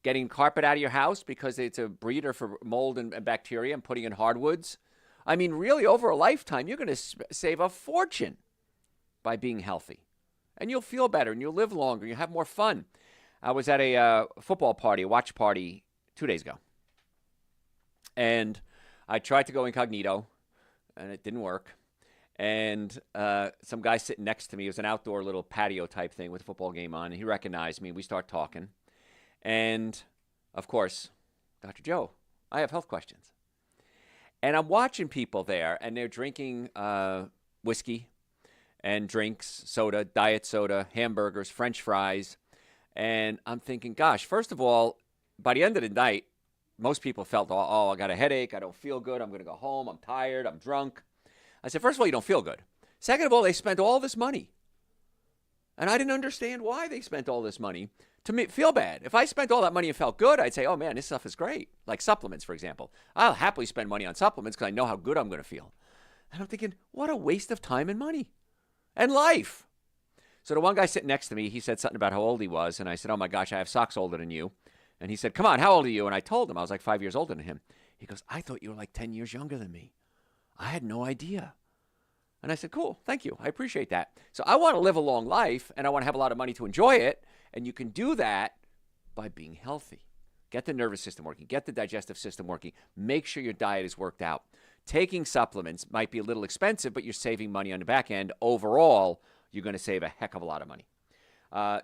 getting carpet out of your house because it's a breeder for mold and bacteria, and putting in hardwoods. I mean, really, over a lifetime, you're going to save a fortune by being healthy. And you'll feel better, and you'll live longer, you'll have more fun. I was at a football party, a watch party, 2 days ago. And I tried to go incognito, and it didn't work. And some guy sitting next to me, it was an outdoor little patio type thing with a football game on, and he recognized me. We start talking. And, of course, Dr. Joe, I have health questions. And I'm watching people there, and they're drinking whiskey and drinks, soda, diet soda, hamburgers, French fries. And I'm thinking, gosh, first of all, by the end of the night, most people felt, I got a headache, I don't feel good, I'm going to go home, I'm tired, I'm drunk. I said, first of all, you don't feel good. Second of all, they spent all this money. And I didn't understand why they spent all this money to feel bad. If I spent all that money and felt good, I'd say, oh, man, this stuff is great. Like supplements, for example. I'll happily spend money on supplements because I know how good I'm going to feel. And I'm thinking, what a waste of time and money and life. So the one guy sitting next to me, he said something about how old he was. And I said, oh, my gosh, I have socks older than you. And he said, come on, how old are you? And I told him I was like 5 years older than him. He goes, I thought you were like 10 years younger than me. I had no idea. And I said, cool, thank you. I appreciate that. So I want to live a long life, and I want to have a lot of money to enjoy it. And you can do that by being healthy. Get the nervous system working. Get the digestive system working. Make sure your diet is worked out. Taking supplements might be a little expensive, but you're saving money on the back end. Overall, you're going to save a heck of a lot of money.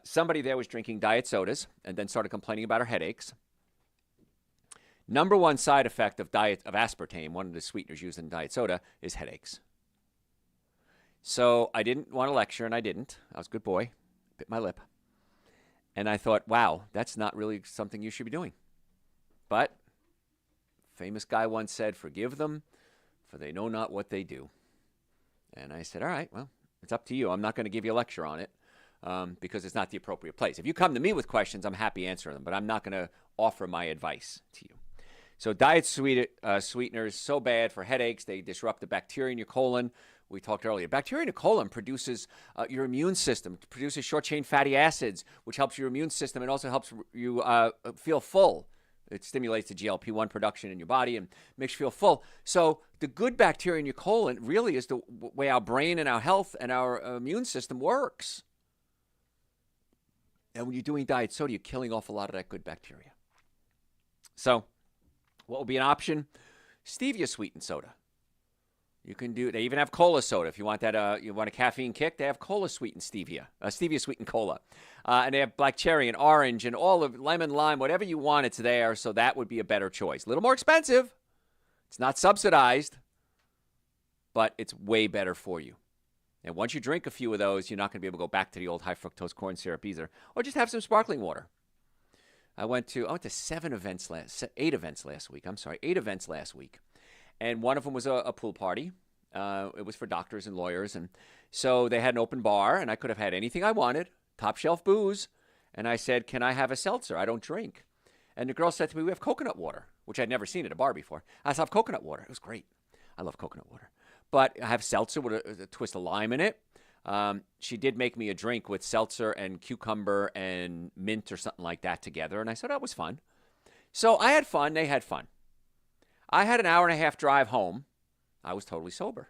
Somebody there was drinking diet sodas and then started complaining about her headaches. Number one side effect of aspartame, one of the sweeteners used in diet soda, is headaches. So I didn't want to lecture, and I didn't. I was a good boy. Bit my lip. And I thought, wow, that's not really something you should be doing. But famous guy once said, forgive them, for they know not what they do. And I said, all right, well, it's up to you. I'm not going to give you a lecture on it because it's not the appropriate place. If you come to me with questions, I'm happy answering them, but I'm not going to offer my advice to you. So diet sweeteners, so bad for headaches. They disrupt the bacteria in your colon. We talked earlier. Bacteria in the colon produces your immune system. It produces short-chain fatty acids, which helps your immune system and also helps you feel full. It stimulates the GLP-1 production in your body and makes you feel full. So the good bacteria in your colon really is the way our brain and our health and our immune system works. And when you're doing diet soda, you're killing off a lot of that good bacteria. So what would be an option? Stevia sweetened soda. You can do. They even have cola soda. If you want that, you want a caffeine kick, they have cola sweetened stevia, stevia sweetened cola, and they have black cherry and orange and all of lemon, lime, whatever you want. It's there, so that would be a better choice. A little more expensive. It's not subsidized, but it's way better for you. And once you drink a few of those, you're not going to be able to go back to the old high fructose corn syrup either, or just have some sparkling water. I went to 8 events last week. And one of them was a pool party. It was for doctors and lawyers. And so they had an open bar, and I could have had anything I wanted, top shelf booze. And I said, can I have a seltzer? I don't drink. And the girl said to me, we have coconut water, which I'd never seen at a bar before. I said, I have coconut water. It was great. I love coconut water. But I have seltzer with a twist of lime in it. She did make me a drink with seltzer and cucumber and mint or something like that together. And I said, that was fun. So I had fun. They had fun. I had an hour and a half drive home. I was totally sober.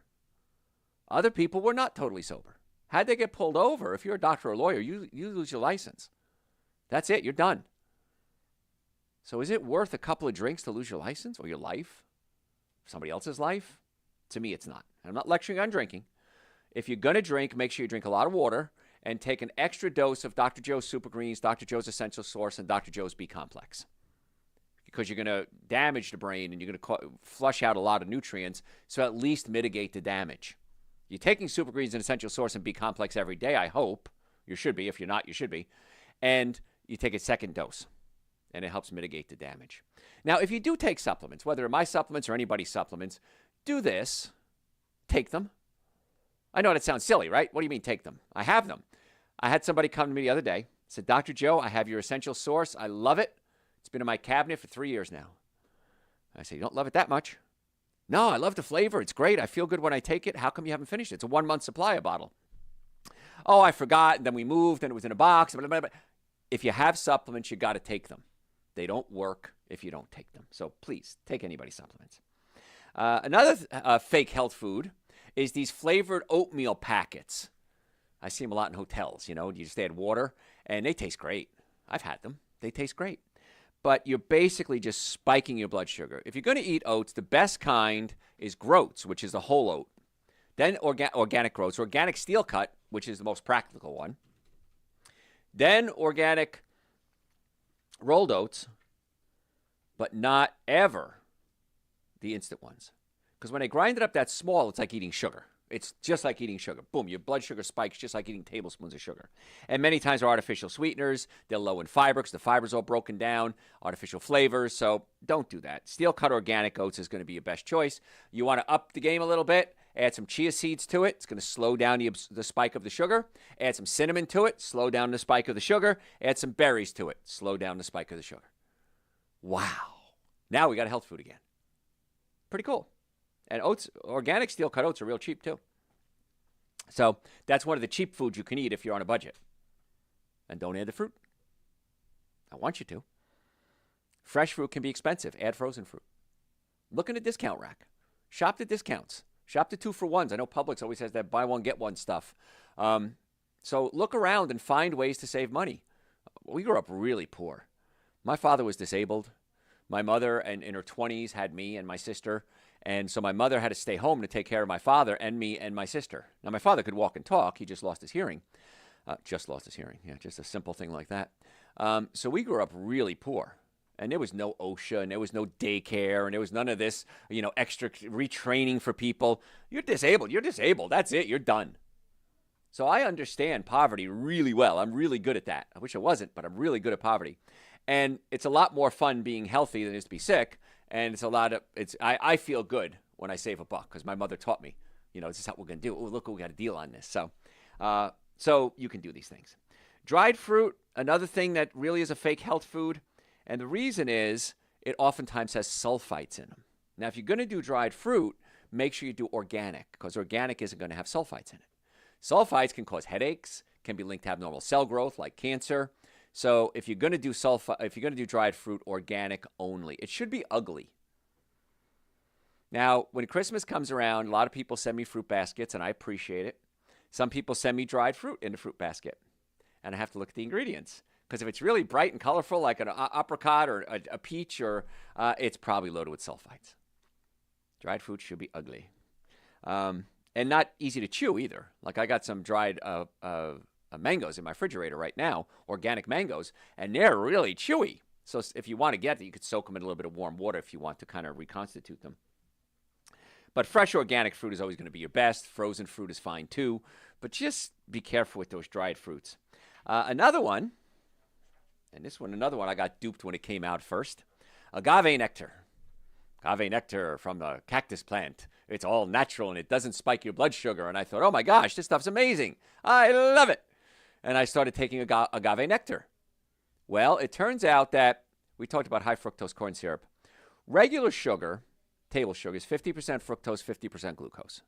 Other people were not totally sober. How'd they get pulled over? If you're a doctor or a lawyer, you lose your license. That's it. You're done. So is it worth a couple of drinks to lose your license or your life? Somebody else's life? To me, it's not. I'm not lecturing on drinking. If you're going to drink, make sure you drink a lot of water and take an extra dose of Dr. Joe's Super Greens, Dr. Joe's Essential Source, and Dr. Joe's B-Complex. Because you're going to damage the brain and you're going to flush out a lot of nutrients, so at least mitigate the damage. You're taking Super Greens and Essential Source and B-Complex every day, I hope. You should be. If you're not, you should be. And you take a second dose, and it helps mitigate the damage. Now, if you do take supplements, whether my supplements or anybody's supplements, do this. Take them. I know that sounds silly, right? What do you mean take them? I have them. I had somebody come to me the other day, said, Dr. Joe, I have your Essential Source. I love it. It's been in my cabinet for 3 years now. I said, you don't love it that much? No, I love the flavor. It's great. I feel good when I take it. How come you haven't finished it? It's a 1-month supply, a bottle. Oh, I forgot. And then we moved and it was in a box. Blah, blah, blah. If you have supplements, you got to take them. They don't work if you don't take them. So please take anybody's supplements. Another fake health food is these flavored oatmeal packets. I see them a lot in hotels. You just add water and they taste great. I've had them. They taste great. But you're basically just spiking your blood sugar. If you're going to eat oats, the best kind is Groats, which is the whole oat. Then organic Groats, organic steel cut, which is the most practical one. Then organic rolled oats, but not ever the instant ones. Because when they grind it up that small, it's like eating sugar. It's just like eating sugar. Boom, your blood sugar spikes just like eating tablespoons of sugar. And many times they're artificial sweeteners. They're low in fiber because the fiber's all broken down, artificial flavors. So don't do that. Steel cut organic oats is going to be your best choice. You want to up the game a little bit, add some chia seeds to it. It's going to slow down the spike of the sugar. Add some cinnamon to it, slow down the spike of the sugar. Add some berries to it, slow down the spike of the sugar. Wow. Now we got a health food again. Pretty cool. And oats, organic steel cut oats are real cheap too. So that's one of the cheap foods you can eat if you're on a budget. And don't add the fruit. I want you to. Fresh fruit can be expensive. Add frozen fruit. Look in a discount rack. Shop the discounts. Shop the 2-for-1s. I know Publix always has that buy one, get one stuff. So look around and find ways to save money. We grew up really poor. My father was disabled. My mother, in her 20s, had me and my sister. And so my mother had to stay home to take care of my father and me and my sister. Now, my father could walk and talk. He just lost his hearing. Yeah, just a simple thing like that. So we grew up really poor. And there was no OSHA, and there was no daycare, and there was none of this, extra retraining for people. You're disabled. You're disabled. That's it. You're done. So I understand poverty really well. I'm really good at that. I wish I wasn't, but I'm really good at poverty. And it's a lot more fun being healthy than it is to be sick. And I feel good when I save $1 because my mother taught me, this is how we're going to do it. Oh, look, we got a deal on this. So you can do these things. Dried fruit, another thing that really is a fake health food. And the reason is it oftentimes has sulfites in them. Now, if you're going to do dried fruit, make sure you do organic because organic isn't going to have sulfites in it. Sulfites can cause headaches, can be linked to abnormal cell growth like cancer. So if you're going to do dried fruit, organic only. It should be ugly. Now, when Christmas comes around, a lot of people send me fruit baskets, and I appreciate it. Some people send me dried fruit in a fruit basket, and I have to look at the ingredients. Because if it's really bright and colorful, like an apricot or a peach, it's probably loaded with sulfites. Dried fruit should be ugly. And not easy to chew either. Like I got some dried mangoes in my refrigerator right now, organic mangoes, and they're really chewy. So if you want to get it, you could soak them in a little bit of warm water if you want to kind of reconstitute them. But fresh organic fruit is always going to be your best. Frozen fruit is fine too. But just be careful with those dried fruits. Another one I got duped when it came out first. Agave nectar. Agave nectar from the cactus plant. It's all natural and it doesn't spike your blood sugar. And I thought, oh my gosh, this stuff's amazing. I love it. And I started taking agave nectar. Well, it turns out that we talked about high fructose corn syrup. Regular sugar, table sugar, is 50% fructose, 50% glucose.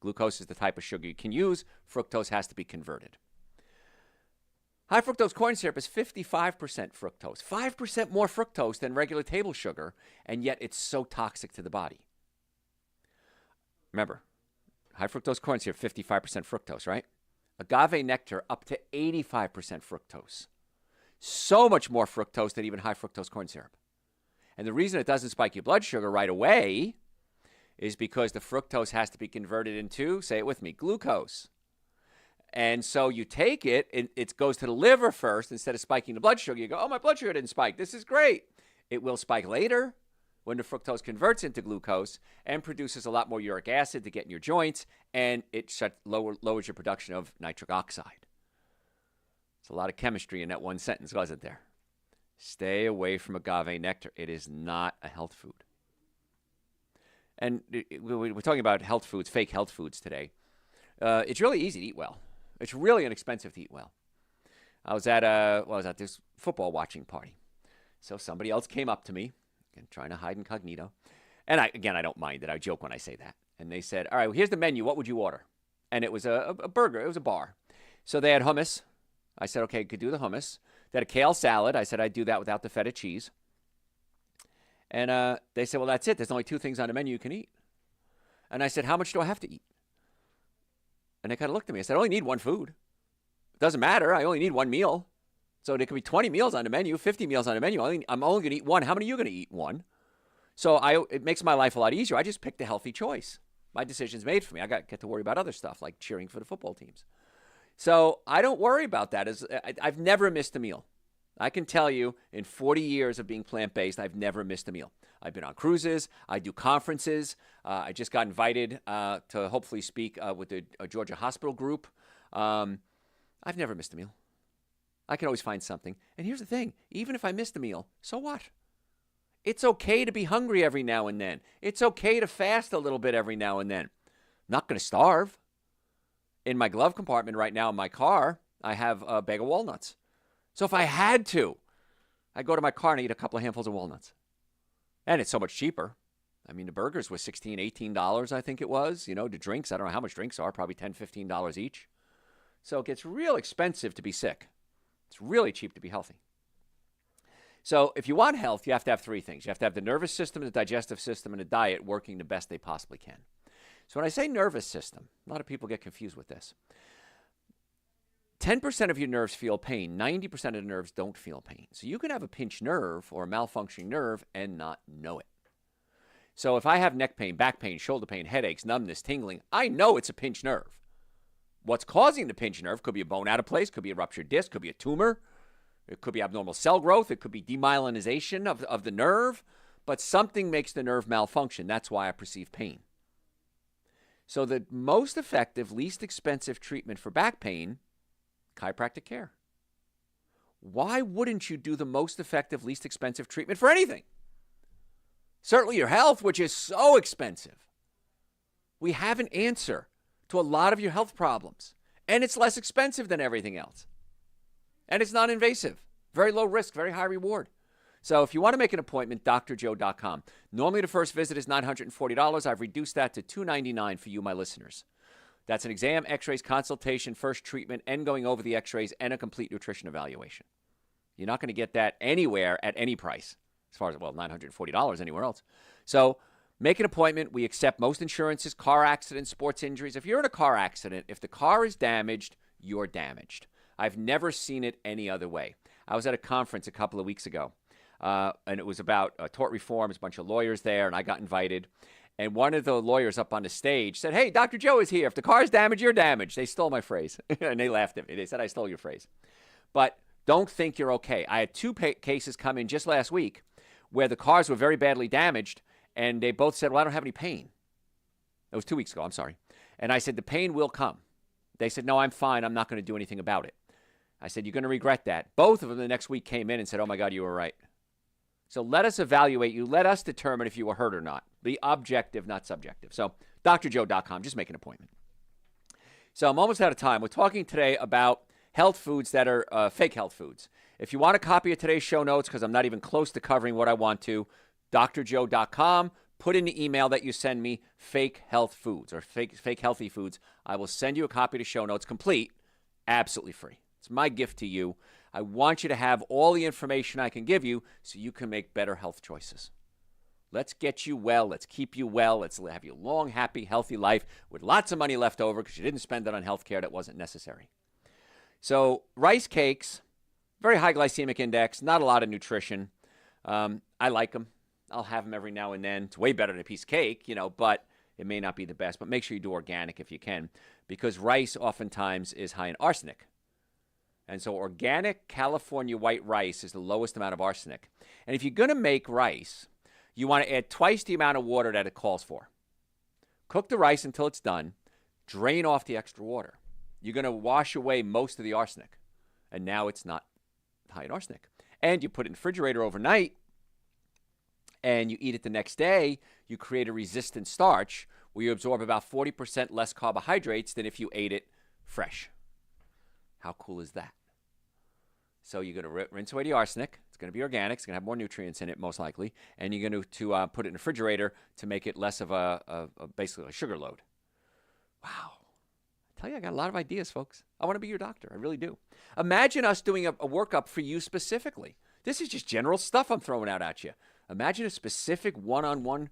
Glucose is the type of sugar you can use. Fructose has to be converted. High fructose corn syrup is 55% fructose, 5% more fructose than regular table sugar, and yet it's so toxic to the body. Remember, high fructose corn syrup, 55% fructose, right? Agave nectar, up to 85% fructose. So much more fructose than even high fructose corn syrup. And the reason it doesn't spike your blood sugar right away is because the fructose has to be converted into, say it with me, glucose. And so you take it, it goes to the liver first instead of spiking the blood sugar. You go, oh, my blood sugar didn't spike. This is great. It will spike later when the fructose converts into glucose and produces a lot more uric acid to get in your joints, and it lowers your production of nitric oxide. There's a lot of chemistry in that one sentence, wasn't there? Stay away from agave nectar. It is not a health food. And we're talking about health foods, fake health foods today. It's really easy to eat well. It's really inexpensive to eat well. I was at this football watching party. So somebody else came up to me, again, trying to hide incognito. And I don't mind it. I joke when I say that. And they said, all right, well, here's the menu. What would you order? And it was a burger. It was a bar. So they had hummus. I said, okay, could do the hummus. They had a kale salad. I said, I'd do that without the feta cheese. And they said, well, that's it. There's only 2 things on the menu you can eat. And I said, how much do I have to eat? And they kind of looked at me. I said, I only need one food. It doesn't matter. I only need one meal. So there could be 20 meals on the menu, 50 meals on the menu. I'm only going to eat one. How many are you going to eat? One. So it makes my life a lot easier. I just picked a healthy choice. My decision's made for me. I get to worry about other stuff like cheering for the football teams. So I don't worry about that. I've never missed a meal. I can tell you in 40 years of being plant-based, I've never missed a meal. I've been on cruises. I do conferences. I just got invited to hopefully speak with the Georgia Hospital Group. I've never missed a meal. I can always find something. And here's the thing. Even if I missed a meal, so what? It's okay to be hungry every now and then. It's okay to fast a little bit every now and then. I'm not going to starve. In my glove compartment right now in my car, I have a bag of walnuts. So if I had to, I'd go to my car and eat a couple of handfuls of walnuts. And it's so much cheaper. I mean, the burgers were $16, $18, I think it was. You know, the drinks, I don't know how much drinks are, probably $10, $15 each. So it gets real expensive to be sick. It's really cheap to be healthy. So if you want health, you have to have 3 things. You have to have the nervous system, the digestive system, and the diet working the best they possibly can. So when I say nervous system, a lot of people get confused with this. 10% of your nerves feel pain. 90% of the nerves don't feel pain. So you can have a pinched nerve or a malfunctioning nerve and not know it. So if I have neck pain, back pain, shoulder pain, headaches, numbness, tingling, I know it's a pinched nerve. What's causing the pinched nerve could be a bone out of place, could be a ruptured disc, could be a tumor, it could be abnormal cell growth, it could be demyelinization of the nerve, but something makes the nerve malfunction. That's why I perceive pain. So the most effective, least expensive treatment for back pain, chiropractic care. Why wouldn't you do the most effective, least expensive treatment for anything? Certainly your health, which is so expensive. We have an answer to a lot of your health problems, and it's less expensive than everything else. And it's non-invasive, very low risk, very high reward. So if you want to make an appointment, drjoe.com. Normally the first visit is $940. I've reduced that to $299 for you, my listeners. That's an exam, x-rays, consultation, first treatment, and going over the x-rays, and a complete nutrition evaluation. You're not going to get that anywhere at any price, as far as, well, $940 anywhere else. So make an appointment. We accept most insurances, car accidents, sports injuries. If you're in a car accident, if the car is damaged, you're damaged. I've never seen it any other way. I was at a conference a couple of weeks ago, and it was about tort reform. There's a bunch of lawyers there, and I got invited. And one of the lawyers up on the stage said, hey, Dr. Joe is here. If the car's damaged, you're damaged. They stole my phrase, and they laughed at me. They said I stole your phrase. But don't think you're okay. I had 2 cases come in just last week where the cars were very badly damaged, and they both said, well, I don't have any pain. It was 2 weeks ago, I'm sorry. And I said, the pain will come. They said, no, I'm fine. I'm not going to do anything about it. I said, you're going to regret that. Both of them the next week came in and said, oh, my God, you were right. So let us evaluate you. Let us determine if you were hurt or not. Be objective, not subjective. So drjoe.com. Just make an appointment. So I'm almost out of time. We're talking today about health foods that are fake health foods. If you want a copy of today's show notes, because I'm not even close to covering what I want to, drjoe.com. Put in the email that you send me, fake health foods or fake healthy foods. I will send you a copy of the show notes complete, absolutely free. It's my gift to you. I want you to have all the information I can give you so you can make better health choices. Let's get you well. Let's keep you well. Let's have you a long, happy, healthy life with lots of money left over because you didn't spend it on health care that wasn't necessary. So rice cakes, very high glycemic index, not a lot of nutrition. I like them. I'll have them every now and then. It's way better than a piece of cake, but it may not be the best. But make sure you do organic if you can, because rice oftentimes is high in arsenic. And so organic California white rice is the lowest amount of arsenic. And if you're going to make rice, you want to add twice the amount of water that it calls for. Cook the rice until it's done. Drain off the extra water. You're going to wash away most of the arsenic. and now it's not high in arsenic. And you put it in the refrigerator overnight, and you eat it the next day, you create a resistant starch where you absorb about 40% less carbohydrates than if you ate it fresh. How cool is that? So you're going to rinse away the arsenic. It's going to be organic. It's going to have more nutrients in it, most likely. And you're going to put it in the refrigerator to make it less of basically a sugar load. Wow. I tell you, I got a lot of ideas, folks. I want to be your doctor. I really do. Imagine us doing a workup for you specifically. This is just general stuff I'm throwing out at you. Imagine a specific one-on-one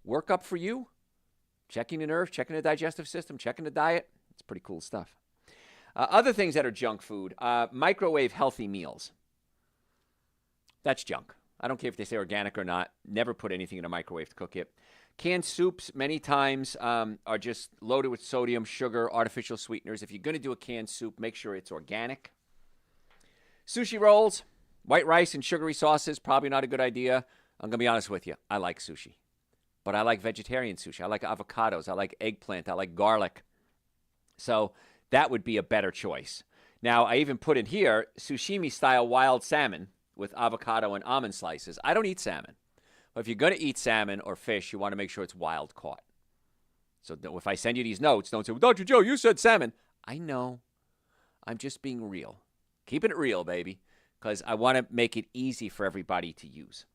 workup for you. Checking the nerves, checking the digestive system, checking the diet. It's pretty cool stuff. Other things that are junk food, microwave healthy meals. That's junk. I don't care if they say organic or not. Never put anything in a microwave to cook it. Canned soups many times are just loaded with sodium, sugar, artificial sweeteners. If you're going to do a canned soup, make sure it's organic. Sushi rolls, white rice and sugary sauces, probably not a good idea. I'm going to be honest with you. I like sushi. But I like vegetarian sushi. I like avocados. I like eggplant. I like garlic. So that would be a better choice. Now, I even put in here sashimi-style wild salmon with avocado and almond slices. I don't eat salmon. But if you're going to eat salmon or fish, you want to make sure it's wild caught. So if I send you these notes, don't say, well, Dr. Joe, you said salmon. I know. I'm just being real. Keeping it real, baby, because I want to make it easy for everybody to use.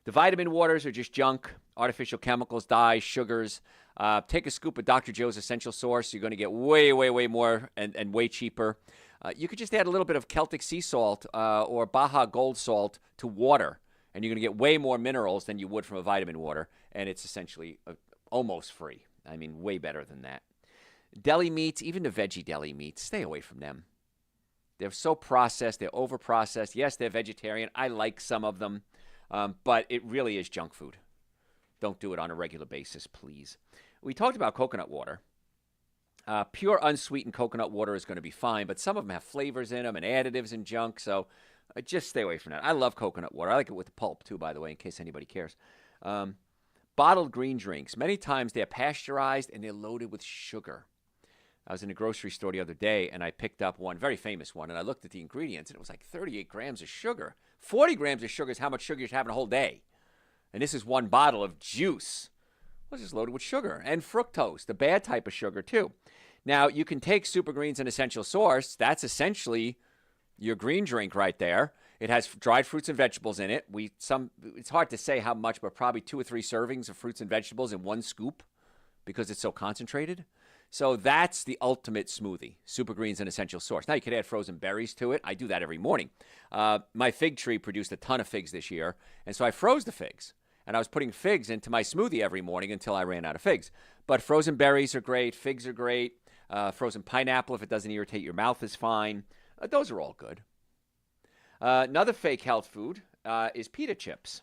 The vitamin waters are just junk, artificial chemicals, dyes, sugars. Take a scoop of Dr. Joe's Essential Source. You're going to get way, way, way more and way cheaper. You could just add a little bit of Celtic sea salt or Baja Gold salt to water, and you're going to get way more minerals than you would from a vitamin water, and it's essentially almost free. I mean, way better than that. Deli meats, even the veggie deli meats, stay away from them. They're so processed. They're over-processed. Yes, they're vegetarian. I like some of them. But it really is junk food. Don't do it on a regular basis, please. We talked about coconut water. Pure unsweetened coconut water is going to be fine, but some of them have flavors in them and additives and junk, so just stay away from that. I love coconut water. I like it with the pulp, too, by the way, in case anybody cares. Bottled green drinks. Many times they're pasteurized and they're loaded with sugar. I was in a grocery store the other day, and I picked up one, very famous one, and I looked at the ingredients, and it was like 38 grams of sugar. 40 grams of sugar is how much sugar you're having a whole day. And this is one bottle of juice. Well, it's just loaded with sugar and fructose, the bad type of sugar, too. Now, you can take Super Greens and Essential Source. That's essentially your green drink right there. It has dried fruits and vegetables in it. It's hard to say how much, but probably 2 or 3 servings of fruits and vegetables in one scoop because it's so concentrated. So that's the ultimate smoothie, Super Greens and Essential Source. Now, you could add frozen berries to it. I do that every morning. My fig tree produced a ton of figs this year, and so I froze the figs. And I was putting figs into my smoothie every morning until I ran out of figs. But frozen berries are great. Figs are great. Frozen pineapple, if it doesn't irritate your mouth, is fine. Those are all good. Another fake health food is pita chips.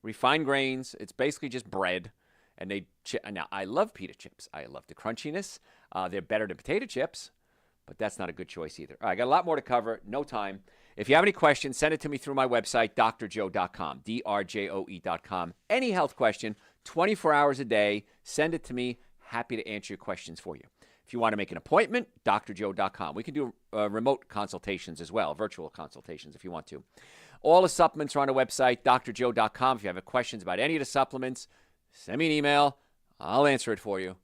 Refined grains. It's basically just bread. And now, I love pita chips. I love the crunchiness. They're better than potato chips, but that's not a good choice either. All right, I got a lot more to cover. No time. If you have any questions, send it to me through my website, drjoe.com, drjoe.com. Any health question, 24 hours a day, send it to me. Happy to answer your questions for you. If you want to make an appointment, drjoe.com. We can do remote consultations as well, virtual consultations if you want to. All the supplements are on the website, drjoe.com. If you have questions about any of the supplements, send me an email. I'll answer it for you.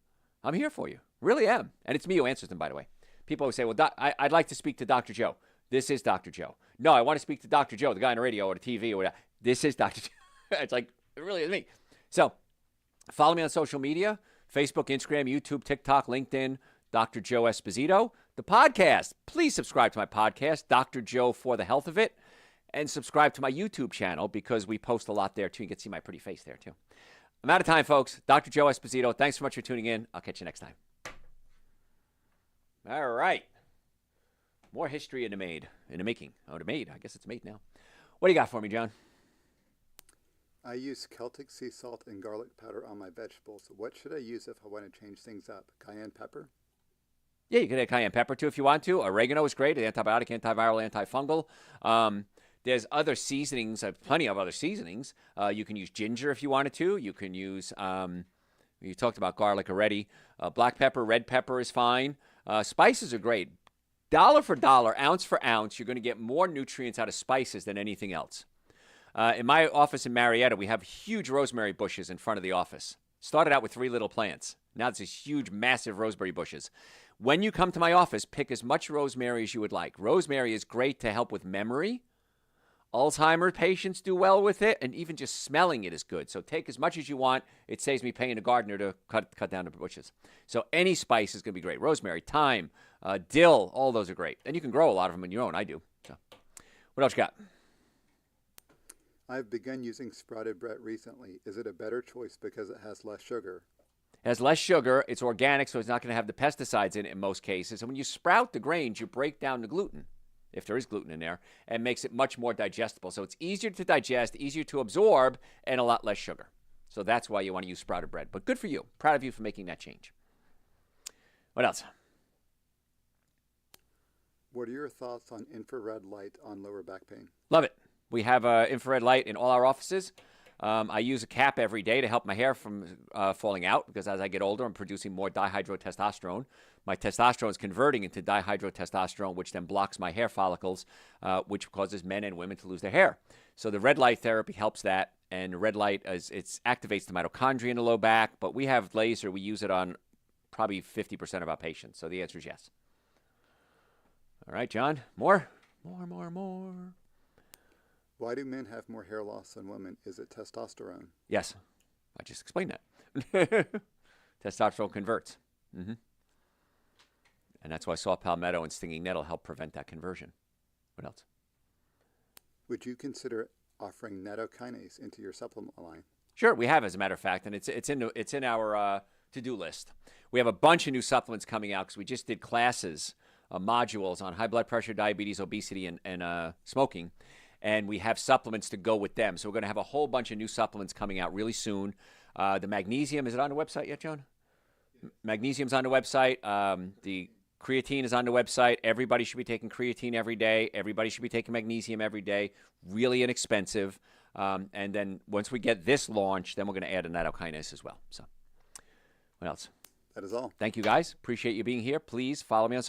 I'm here for you. Really am. And it's me who answers them, by the way. People always say, well, I'd like to speak to Dr. Joe. This is Dr. Joe. No, I want to speak to Dr. Joe, the guy on the radio or the TV or whatever. This is Dr. Joe. It's like, it really is me. So follow me on social media, Facebook, Instagram, YouTube, TikTok, LinkedIn, Dr. Joe Esposito. The podcast, please subscribe to my podcast, Dr. Joe for the Health of It, and subscribe to my YouTube channel because we post a lot there, too. You can see my pretty face there, too. I'm out of time, folks. Dr. Joe Esposito, thanks so much for tuning in. I'll catch you next time. All right. More history in the making. Oh, the made. I guess it's made now. What do you got for me, John? I use Celtic sea salt and garlic powder on my vegetables. What should I use if I want to change things up? Cayenne pepper? Yeah, you can add cayenne pepper, too, if you want to. Oregano is great. Antibiotic, antiviral, antifungal. There's other seasonings, plenty of other seasonings. You can use ginger if you wanted to. You can use, you talked about garlic already. Black pepper, red pepper is fine. Spices are great. dollar for dollar, ounce for ounce, you're going to get more nutrients out of spices than anything else. In my office in Marietta, we have huge rosemary bushes in front of the office. Started out with 3 little plants. Now it's these huge, massive rosemary bushes. When you come to my office, pick as much rosemary as you would like. Rosemary is great to help with memory. Alzheimer's patients do well with it, and even just smelling it is good. So take as much as you want. It saves me paying a gardener to cut down the bushes. So any spice is going to be great. Rosemary, thyme, dill, all those are great. And you can grow a lot of them on your own. I do. So what else you got? I've begun using sprouted bread recently. Is it a better choice because it has less sugar? It has less sugar. It's organic, so it's not going to have the pesticides in it in most cases. And when you sprout the grains, you break down the gluten, if there is gluten in there, and makes it much more digestible. So it's easier to digest, easier to absorb, and a lot less sugar. So that's why you want to use sprouted bread. But good for you. Proud of you for making that change. What else? What are your thoughts on infrared light on lower back pain? Love it. We have infrared light in all our offices. I use a cap every day to help my hair from falling out because as I get older, I'm producing more dihydrotestosterone. My testosterone is converting into dihydrotestosterone, which then blocks my hair follicles, which causes men and women to lose their hair. So the red light therapy helps that, and red light activates the mitochondria in the low back. But we have laser. We use it on probably 50% of our patients. So the answer is yes. All right, John. More. Why do men have more hair loss than women? Is it testosterone? Yes. I just explained that. Testosterone converts. Mm-hmm. And that's why saw palmetto and stinging nettle help prevent that conversion. What else? Would you consider offering nattokinase into your supplement line? Sure, we have, as a matter of fact, and it's in our to-do list. We have a bunch of new supplements coming out because we just did classes, modules on high blood pressure, diabetes, obesity, and smoking. And we have supplements to go with them. So we're going to have a whole bunch of new supplements coming out really soon. The magnesium, is it on the website yet, Joan? Magnesium's on the website. The creatine is on the website. Everybody should be taking creatine every day. Everybody should be taking magnesium every day. Really inexpensive. And then once we get this launched, then we're going to add a nattokinase as well. So what else? That is all. Thank you, guys. Appreciate you being here. Please follow me on